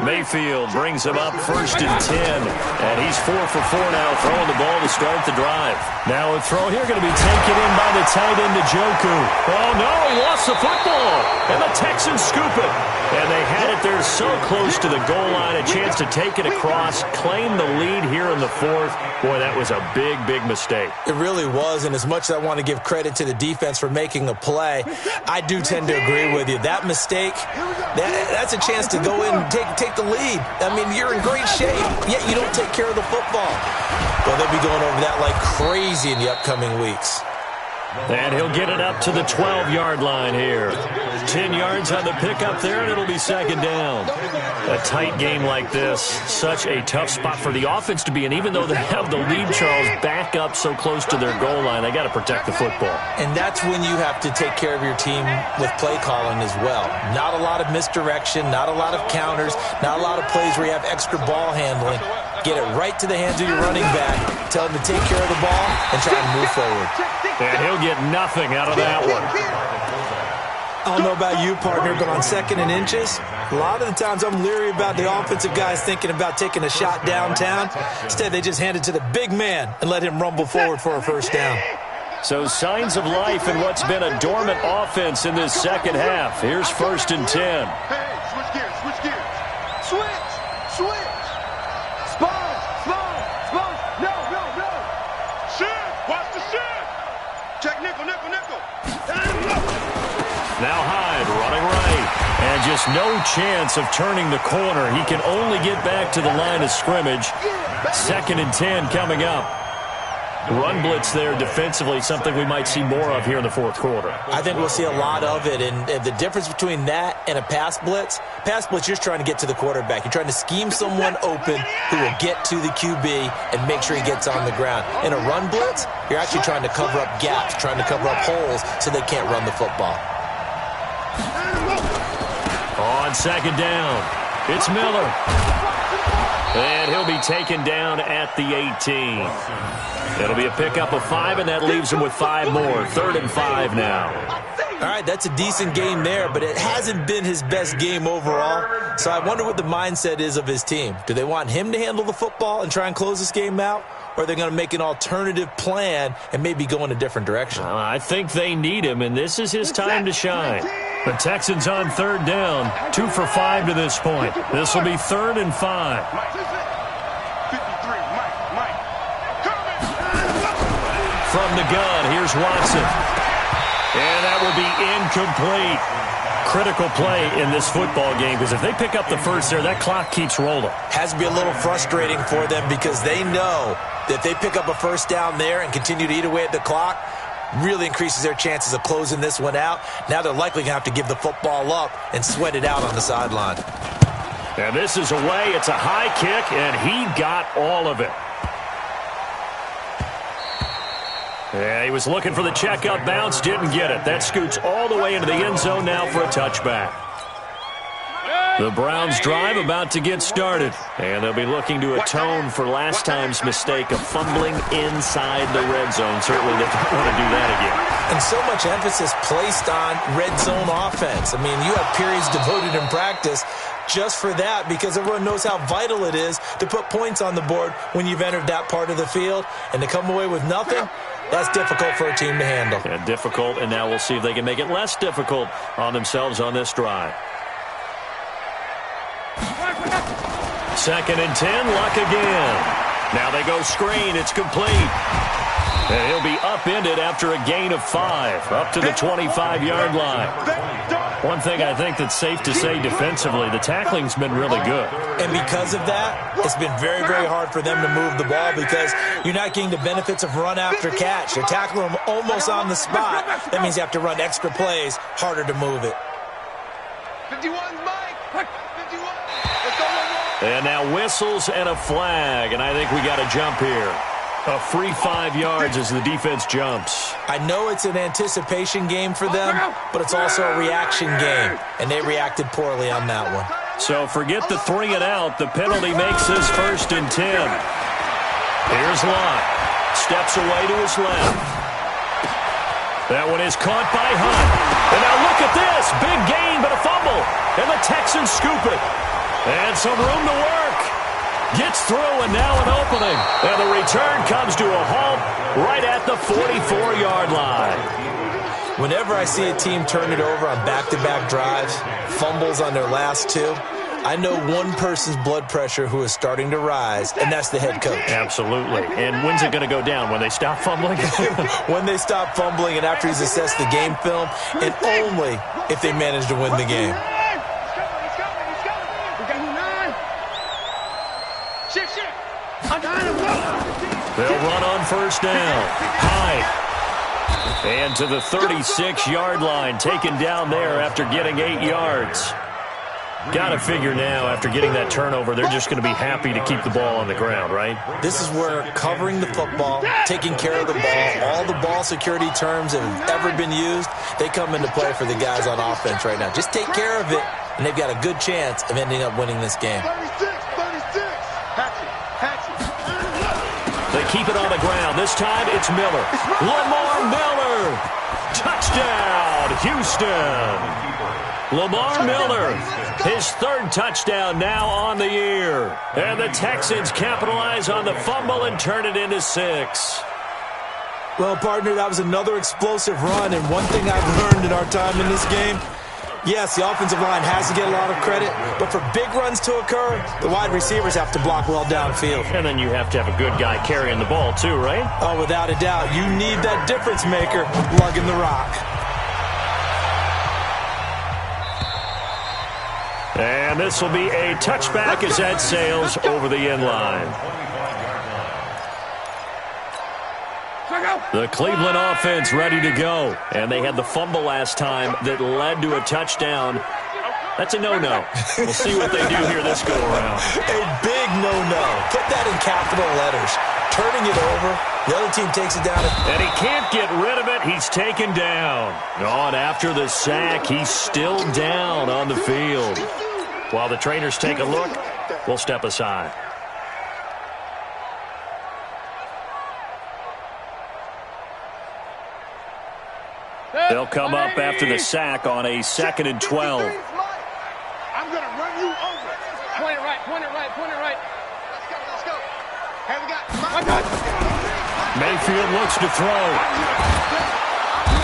Mayfield brings him up first and 10, and he's 4 for 4 now, throwing the ball to start the drive. Now a throw here going to be taken in by the tight end, Njoku. Oh, no, he lost the football, and the Texans scoop it. And they had it there so close to the goal line, a chance to take it across, claim the lead here in the 4th. Boy, that was a big, big mistake. It really was, and as much as I want to give credit to the defense for making a play, I do tend to agree with you. That mistake, that's a chance to go in and take the lead. I mean, you're in great shape, yet you don't take care of the football. Well, they'll be going over that like crazy in the upcoming weeks. And he'll get it up to the 12-yard line here. 10 yards on the pickup there, and it'll be second down. A tight game like this, such a tough spot for the offense to be in. Even though they have the lead, Charles, back up so close to their goal line, they got to protect the football. And that's when you have to take care of your team with play calling as well. Not a lot of misdirection, not a lot of counters, not a lot of plays where you have extra ball handling. Get it right to the hands of your running back, tell him to take care of the ball, and try and move forward. And he'll get nothing out of that one. I don't know about you, partner, but on 2nd and inches, a lot of the times I'm leery about the offensive guys thinking about taking a shot downtown. Instead, they just hand it to the big man and let him rumble forward for a first down. So signs of life in what's been a dormant offense in this second half. Here's 1st and 10. Hey, switch gears, switch gears. Switch. Sponge. No. Shit, watch the shit. Check nickel. Now Hyde running right. And just no chance of turning the corner. He can only get back to the line of scrimmage. 2nd and 10 coming up. Run blitz there defensively, something we might see more of here in the 4th quarter. I think we'll see a lot of it, and the difference between that and a pass blitz, you're just trying to get to the quarterback. You're trying to scheme someone open who will get to the QB and make sure he gets on the ground. In a run blitz, you're actually trying to cover up gaps, trying to cover up holes so they can't run the football. On 2nd down, it's Miller. And he'll be taken down at the 18. It'll be a pickup of 5, and that leaves him with 5 more. 3rd and 5 now. All right, that's a decent game there, but it hasn't been his best game overall. So I wonder what the mindset is of his team. Do they want him to handle the football and try and close this game out? Or are they going to make an alternative plan and maybe go in a different direction? I think they need him, and this is his time to shine. The Texans on 3rd down, 2 for 5 to this point. This will be 3rd and 5. 53, Mike. From the gun, here's Watson. And that will be incomplete. Critical play in this football game, because if they pick up the first there, that clock keeps rolling. Has to be a little frustrating for them because they know that if they pick up a first down there and continue to eat away at the clock, really increases their chances of closing this one out. Now they're likely going to have to give the football up and sweat it out on the sideline. And this is away. It's a high kick, and he got all of it. Yeah, he was looking for the checkup bounce, didn't get it. That scoots all the way into the end zone now for a touchback. The Browns drive about to get started, and they'll be looking to atone for last time's mistake of fumbling inside the red zone. Certainly they don't want to do that again. And so much emphasis placed on red zone offense. I mean, you have periods devoted in practice just for that because everyone knows how vital it is to put points on the board when you've entered that part of the field. And to come away with nothing, that's difficult for a team to handle. Yeah, difficult, and now we'll see if they can make it less difficult on themselves on this drive. 2nd and 10, Luck again. Now they go screen. It's complete. And he'll be upended after a gain of 5, up to the 25-yard line. One thing I think that's safe to say defensively, the tackling's been really good. And because of that, it's been very, very hard for them to move the ball because you're not getting the benefits of run after catch. You're tackling them almost on the spot. That means you have to run extra plays, harder to move it. 51, Mike. 51. And now whistles and a flag, and I think we got a jump here. A free 5 yards as the defense jumps. I know it's an anticipation game for them, but it's also a reaction game, and they reacted poorly on that one. So forget the 3 and out. The penalty makes this 1st and 10. Here's Lott. Steps away to his left. That one is caught by Hunt. And now look at this. Big gain, but a fumble. And the Texans scoop it. And some room to work. Gets through, and now an opening. And the return comes to a halt right at the 44-yard line. Whenever I see a team turn it over on back-to-back drives, fumbles on their last 2, I know one person's blood pressure who is starting to rise, and that's the head coach. Absolutely. And when's it going to go down? When they stop fumbling? When they stop fumbling and after he's assessed the game film, and only if they manage to win the game. They'll run on 1st down. Hyde. And to the 36-yard line, taken down there after getting 8 yards. Got to figure now, after getting that turnover, they're just going to be happy to keep the ball on the ground, right? This is where covering the football, taking care of the ball, all the ball security terms that have ever been used, they come into play for the guys on offense right now. Just take care of it, and they've got a good chance of ending up winning this game. 36. They keep it on the ground. This time it's Miller. Lamar Miller. Touchdown, Houston. Lamar Miller, his 3rd touchdown now on the year. And the Texans capitalize on the fumble and turn it into 6. Well, partner, that was another explosive run, and one thing I've learned in our time in this game, yes, the offensive line has to get a lot of credit, but for big runs to occur, the wide receivers have to block well downfield. And then you have to have a good guy carrying the ball too, right? Oh, without a doubt. You need that difference maker lugging the rock. And this will be a touchback as that sails over the end line. The Cleveland offense ready to go. And they had the fumble last time that led to a touchdown. That's a no-no. We'll see what they do here this go-around. A big no-no. Put that in capital letters. Turning it over. The other team takes it down. And he can't get rid of it. He's taken down. On after the sack, he's still down on the field. While the trainers take a look, we'll step aside. They'll come up after the sack on a 2nd and 12. I'm going to run you over. Point it right. Let's go. Hey, we got Mayfield looks to throw.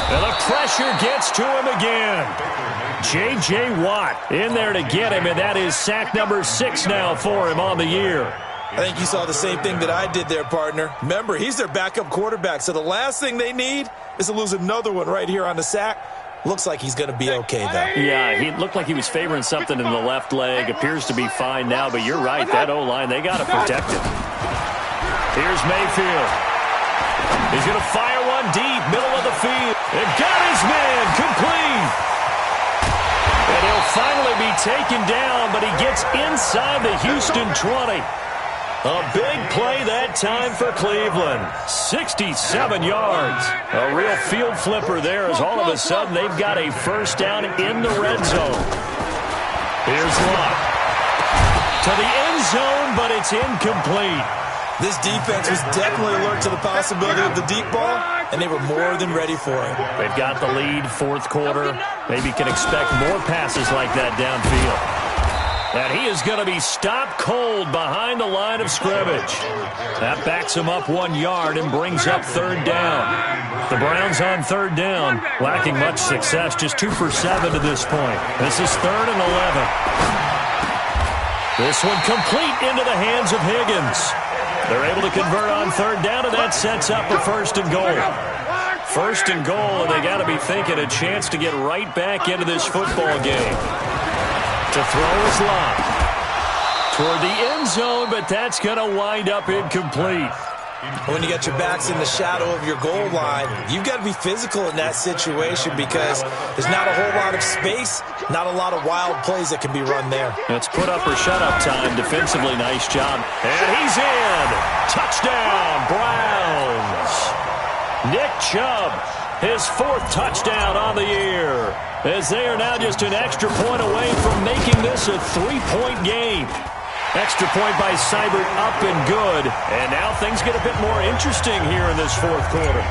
And the pressure gets to him again. J.J. Watt in there to get him, and that is sack number 6 now for him on the year. I think you saw the same thing that I did there, partner. Remember, he's their backup quarterback, so the last thing they need is to lose another one right here on the sack. Looks like he's going to be okay, though. Yeah, he looked like he was favoring something in the left leg. Appears to be fine now, but you're right. That O-line, they got to protect him. Here's Mayfield. He's going to fire one deep, middle of the field. And got his man complete. And he'll finally be taken down, but he gets inside the Houston 20. A big play that time for Cleveland. 67 yards. A real field flipper there as all of a sudden they've got a 1st down in the red zone. Here's Lott. To the end zone, but it's incomplete. This defense was definitely alert to the possibility of the deep ball, and they were more than ready for it. They've got the lead, 4th quarter. Maybe can expect more passes like that downfield. And he is going to be stopped cold behind the line of scrimmage. That backs him up 1 yard and brings up 3rd down. The Browns on 3rd down, lacking much success, just 2 for 7 to this point. This is 3rd and 11. This one complete into the hands of Higgins. They're able to convert on third down, and that sets up a first and goal. First and goal, and they got to be thinking a chance to get right back into this football game. To throw is locked toward the end zone, but that's going to wind up incomplete. When you got your backs in the shadow of your goal line, you've got to be physical in that situation because there's not a whole lot of space, not a lot of wild plays that can be run there. It's put up or shut up time. Defensively, nice job. And he's in. Touchdown, Browns. Nick Chubb, his 4th touchdown on the year, as they are now just an extra point away from making this a 3-point game. Extra point by Seibert, up and good. And now things get a bit more interesting here in this 4th quarter.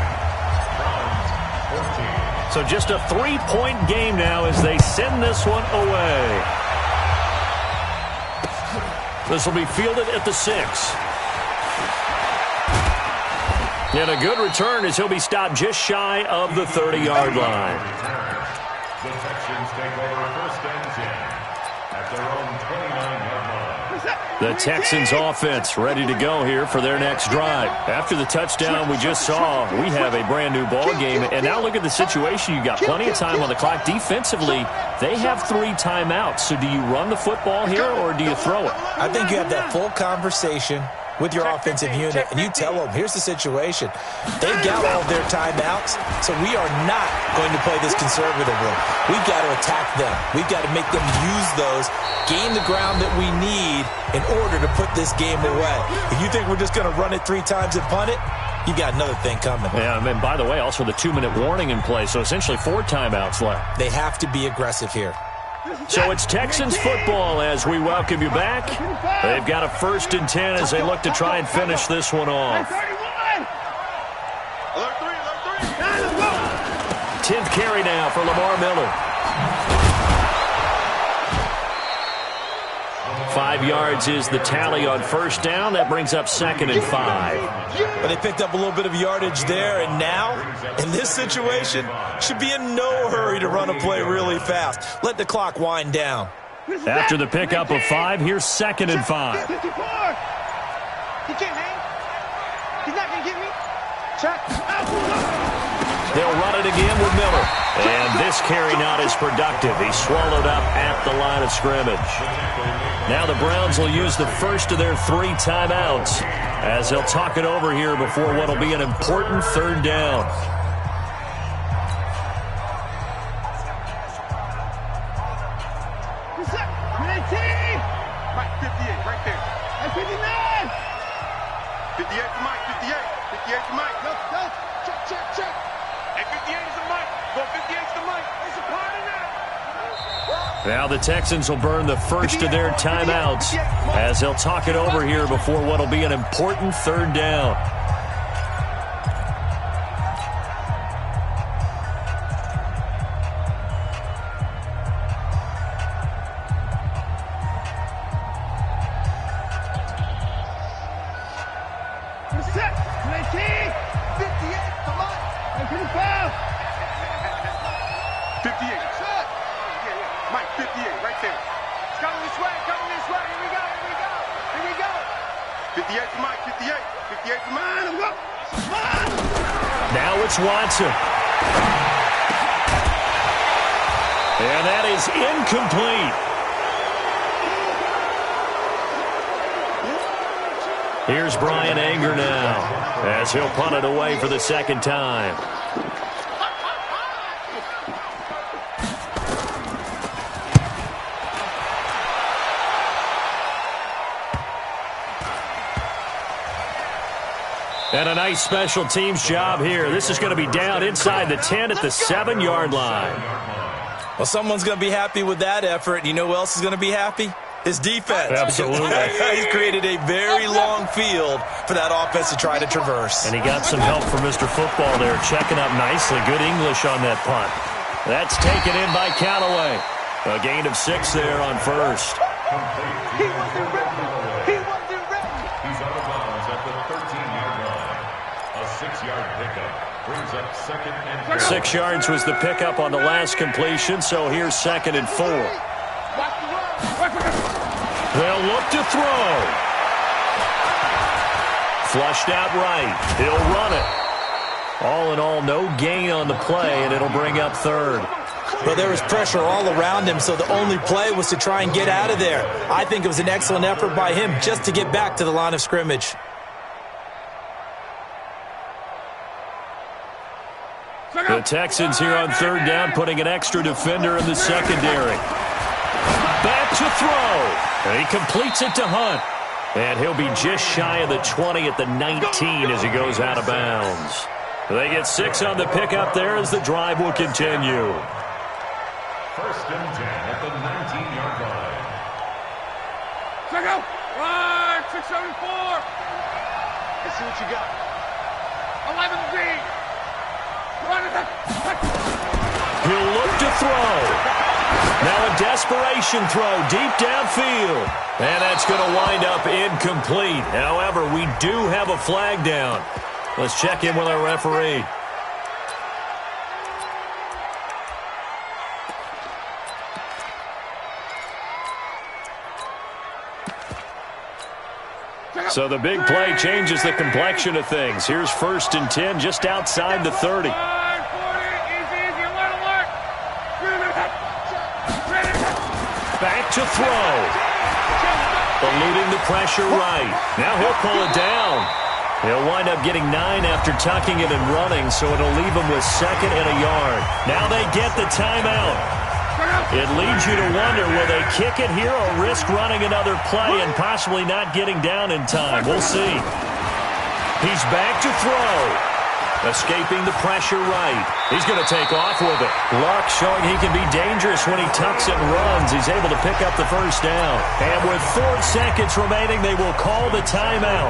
So just a 3-point game now as they send this one away. This will be fielded at the 6. And a good return as he'll be stopped just shy of the 30-yard line. The Texans take over 1st and 10 at their own 29-yard line. The Texans offense ready to go here for their next drive. After the touchdown we just saw, we have a brand new ball game. And now look at the situation. You've got plenty of time on the clock. Defensively, they have 3 timeouts. So do you run the football here or do you throw it? I think you have that full conversation with your offensive unit, and you tell them, here's the situation. They've got all of their timeouts, so we are not going to play this conservatively. We've got to attack them. We've got to make them use those, gain the ground that we need in order to put this game away. If you think we're just going to run it 3 times and punt it, you got another thing coming. Yeah, and by the way, also the 2-minute warning in play, so essentially 4 timeouts left. They have to be aggressive here. So it's Texans football as we welcome you back. They've got a 1st and 10 as they look to try and finish this one off. 10th carry now for Lamar Miller. 5 yards is the tally on 1st down. That brings up 2nd and 5. But they picked up a little bit of yardage there, and now, in this situation, should be in no hurry to run a play really fast. Let the clock wind down. After the pickup of 5, here's 2nd and 5. 54. He can't hang. He's not going to get me. Check. They'll run it again with Miller. And this carry not as productive. He's swallowed up at the line of scrimmage. Now the Browns will use the 1st of their 3 timeouts as they'll talk it over here before what will be an important 3rd down. Mike, 58, right there. That's 59. 58 to Mike, 58. 58 to Mike. Go. Check. Hey, 58 is the Mike. Go 58 to Mike. It's a party now. Now the Texans will burn the 1st of their timeouts as they'll talk it over here before what will be an important 3rd down. Set. 19. 58 to Mike. 55. 58. Mike, 58, right there. It's coming this way. Here we go. 58 to Mike, 58. 58 to mine. Now it's Watson. And that is incomplete. Here's Brian Anger now as he'll punt it away for the 2nd time. And a nice special teams job here. This is going to be down inside the 10 at the 7-yard line. Well, someone's going to be happy with that effort. You know who else is going to be happy? His defense. Absolutely. He's created a very long field for that offense to try to traverse. And he got some help from Mr. Football there, checking up nicely. Good English on that punt. That's taken in by Callaway. A gain of 6 there on 1st. He wasn't ready. He's out of bounds at the 13-yard line. A 6-yard pickup brings up 2nd and 4. 6 yards was the pickup on the last completion, so here's 2nd and 4. They'll look to throw. Flushed out right. He'll run it. All in all, no gain on the play, and it'll bring up third. Well, there was pressure all around him, so the only play was to try and get out of there. I think it was an excellent effort by him just to get back to the line of scrimmage. The Texans here on third down, putting an extra defender in the secondary. Back to throw. And he completes it to Hunt. And he'll be just shy of the 20 at the 19 as he goes out of bounds. They get 6 on the pickup there as the drive will continue. First and 10 at the 19-yard line. Check out. Right, 674. Let's see what you got. 11B. Run it. He'll look to throw. Now a desperation throw deep downfield. And that's going to wind up incomplete. However, we do have a flag down. Let's check in with our referee. So the big play changes the complexion of things. Here's first and 10 just outside the 30. Back to throw. Eluding the pressure right. Now he'll pull it down. He'll wind up getting 9 after tucking it and running, so it'll leave him with 2nd and a yard. Now they get the timeout. It leads you to wonder, will they kick it here or risk running another play and possibly not getting down in time? We'll see. He's back to throw. Escaping the pressure right. He's going to take off with it. Luck showing he can be dangerous when he tucks it and runs. He's able to pick up the first down. And with 4 seconds remaining, they will call the timeout.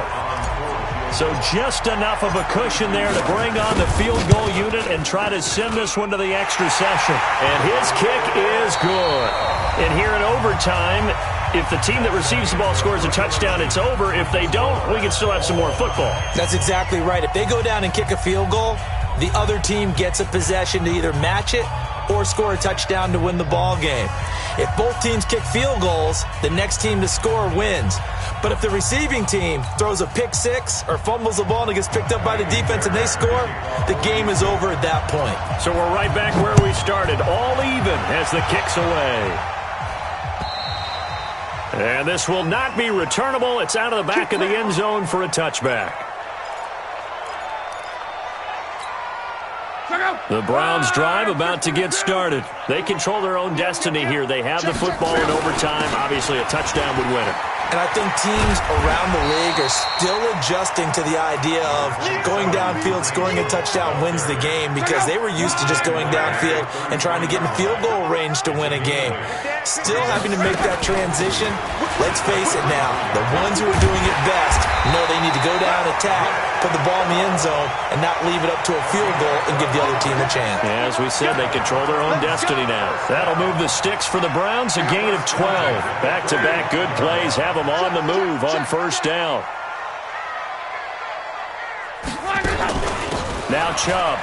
So just enough of a cushion there to bring on the field goal unit and try to send this one to the extra session. And his kick is good. And here in overtime, if the team that receives the ball scores a touchdown, it's over. If they don't, we can still have some more football. That's exactly right. If they go down and kick a field goal, the other team gets a possession to either match it or score a touchdown to win the ball game. If both teams kick field goals, the next team to score wins. But if the receiving team throws a pick six or fumbles the ball and it gets picked up by the defense and they score, the game is over at that point. So we're right back where we started, all even as the kick's away. And this will not be returnable. It's out of the back of the end zone for a touchback. The Browns drive about to get started. They control their own destiny here. They have the football in overtime. Obviously, a touchdown would win it. And I think teams around the league are still adjusting to the idea of going downfield, scoring a touchdown wins the game, because they were used to just going downfield and trying to get in field goal range to win a game. Still having to make that transition. Let's face it now, the ones who are doing it best know they need to go down, attack, put the ball in the end zone, and not leave it up to a field goal and give the other team a chance. As we said, they control their own destiny now. That'll move the sticks for the Browns, a gain of 12. Back-to-back good plays have them on the move on first down. Now Chubb.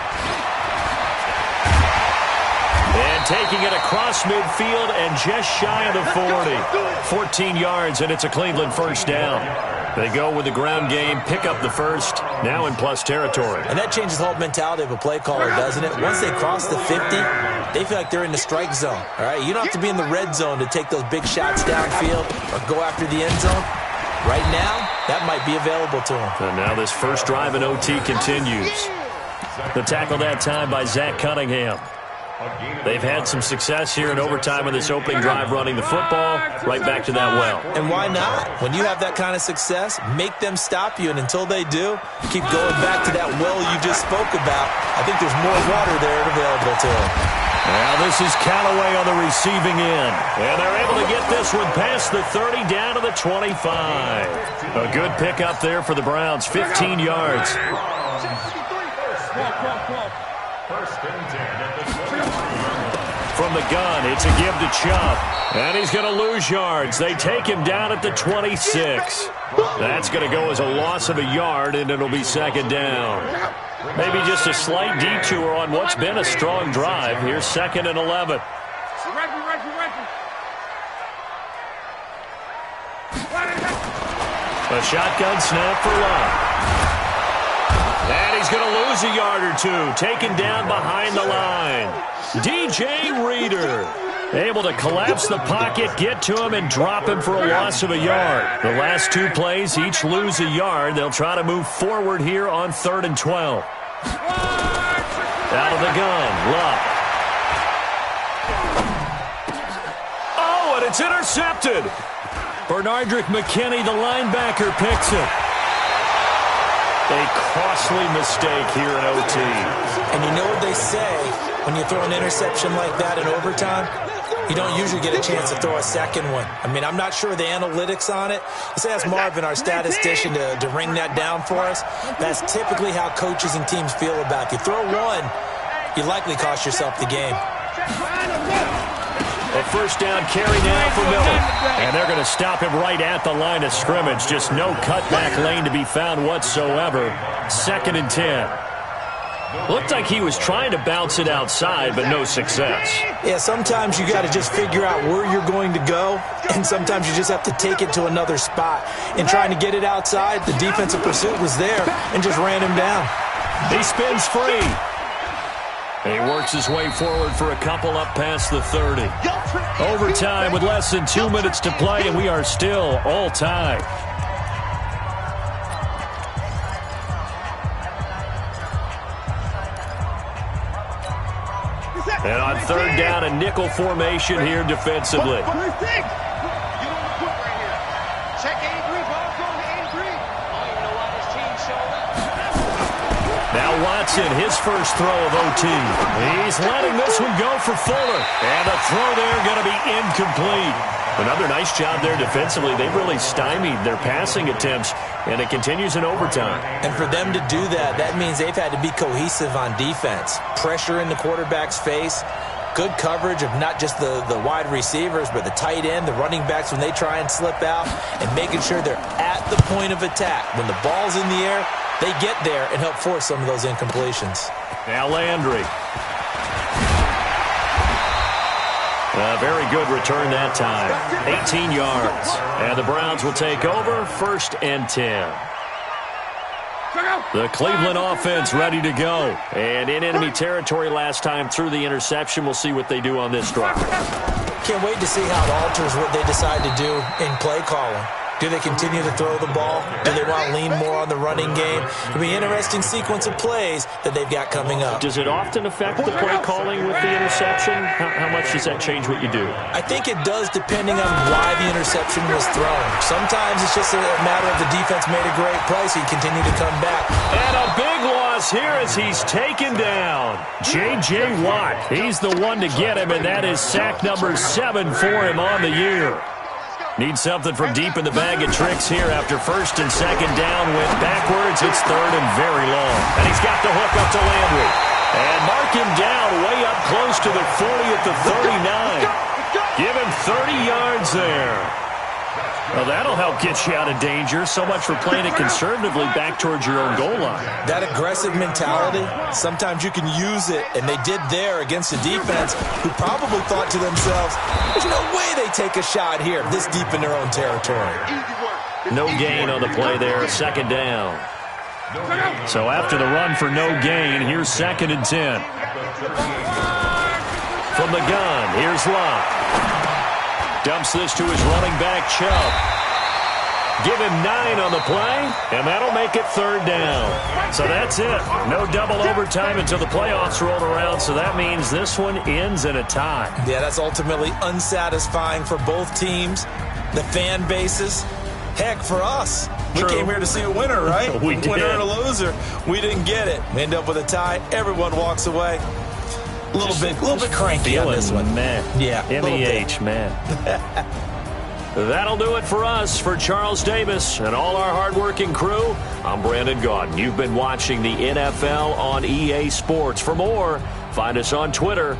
And taking it across midfield and just shy of the 40. 14 yards, and it's a Cleveland first down. They go with the ground game, pick up the first, now in plus territory. And that changes the whole mentality of a play caller, doesn't it? Once they cross the 50, they feel like they're in the strike zone. All right, you don't have to be in the red zone to take those big shots downfield or go after the end zone. Right now, that might be available to them. And now this first drive in OT continues. The tackle that time by Zach Cunningham. They've had some success here in overtime in this opening drive running the football. Right back to that well. And why not? When you have that kind of success, make them stop you. And until they do, keep going back to that well you just spoke about. I think there's more water there available to them. Now this is Callaway on the receiving end. And they're able to get this one past the 30 down to the 25. A good pickup there for the Browns. 15 yards. First and 10 at the 20. From the gun, it's a give to Chubb. And he's going to lose yards. They take him down at the 26. That's going to go as a loss of a yard, and it'll be second down. Maybe just a slight detour on what's been a strong drive. Here's 2nd and 11. A shotgun snap for Love. And he's going to lose a yard or two. Taken down behind the line. DJ Reader able to collapse the pocket, get to him, and drop him for a loss of a yard. The last two plays each lose a yard. They'll try to move forward here on 3rd and 12. Out of the gun, Luck. Oh, and it's intercepted. Bernardrick McKinney, the linebacker, picks it. A costly mistake here in OT. And you know what they say, when you throw an interception like that in overtime, you don't usually get a chance to throw a second one. I mean, I'm not sure the analytics on it. Let's ask Marvin, our statistician, to ring that down for us. That's typically how coaches and teams feel about it. If you throw one, you likely cost yourself the game. A first down carry now for Miller. And they're going to stop him right at the line of scrimmage. Just no cutback lane to be found whatsoever. 2nd and 10. Looked like he was trying to bounce it outside, but no success. Yeah, sometimes you got to just figure out where you're going to go, and sometimes you just have to take it to another spot. In trying to get it outside, the defensive pursuit was there and just ran him down. He spins free. He works his way forward for a couple up past the 30. Overtime with less than 2 minutes to play, and we are still all tied. And on 3rd down, a nickel formation here defensively. Check 83, ball going to 83. I don't even know why this team showed up. Now Watson, his first throw of OT. He's letting this one go for Fuller. And the throw there going to be incomplete. Another nice job there defensively. They've really stymied their passing attempts, and it continues in overtime. And for them to do that, that means they've had to be cohesive on defense. Pressure in the quarterback's face, good coverage of not just the wide receivers, but the tight end, the running backs when they try and slip out, and making sure they're at the point of attack. When the ball's in the air, they get there and help force some of those incompletions. Now Landry. A very good return that time. 18 yards. And the Browns will take over 1st and 10. The Cleveland offense ready to go. And in enemy territory last time through the interception. We'll see what they do on this drive. Can't wait to see how it alters what they decide to do in play calling. Do they continue to throw the ball? Do they want to lean more on the running game? It'll be an interesting sequence of plays that they've got coming up. Does it often affect the play calling with the interception? How much does that change what you do? I think it does, depending on why the interception was thrown. Sometimes it's just a matter of the defense made a great play, so you continue to come back. And a big loss here as he's taken down. J.J. Watt, he's the one to get him, and that is sack number 7 for him on the year. Needs something from deep in the bag of tricks here after 1st and 2nd down. Went backwards. It's 3rd and very long. And he's got the hook up to Landry. And mark him down way up close to the 40 at the 39. Give him 30 yards there. Well, that'll help get you out of danger. So much for playing it conservatively back towards your own goal line. That aggressive mentality, sometimes you can use it, and they did there against a defense who probably thought to themselves, there's no way they take a shot here this deep in their own territory. No gain on the play there, 2nd down. So after the run for no gain, here's 2nd and 10. From the gun, here's Locke. Dumps this to his running back, Chubb. Give him 9 on the play, and that'll make it 3rd down. So that's it. No double overtime until the playoffs roll around, so that means this one ends in a tie. Yeah, that's ultimately unsatisfying for both teams, the fan bases. Heck, for us. True. We came here to see a winner, right? We did. Winner and a loser. We didn't get it. We end up with a tie. Everyone walks away. A little bit cranky on this one. Man. Yeah. MEH, man. That'll do it for us. For Charles Davis and all our hardworking crew, I'm Brandon Gaudin. You've been watching the NFL on EA Sports. For more, find us on Twitter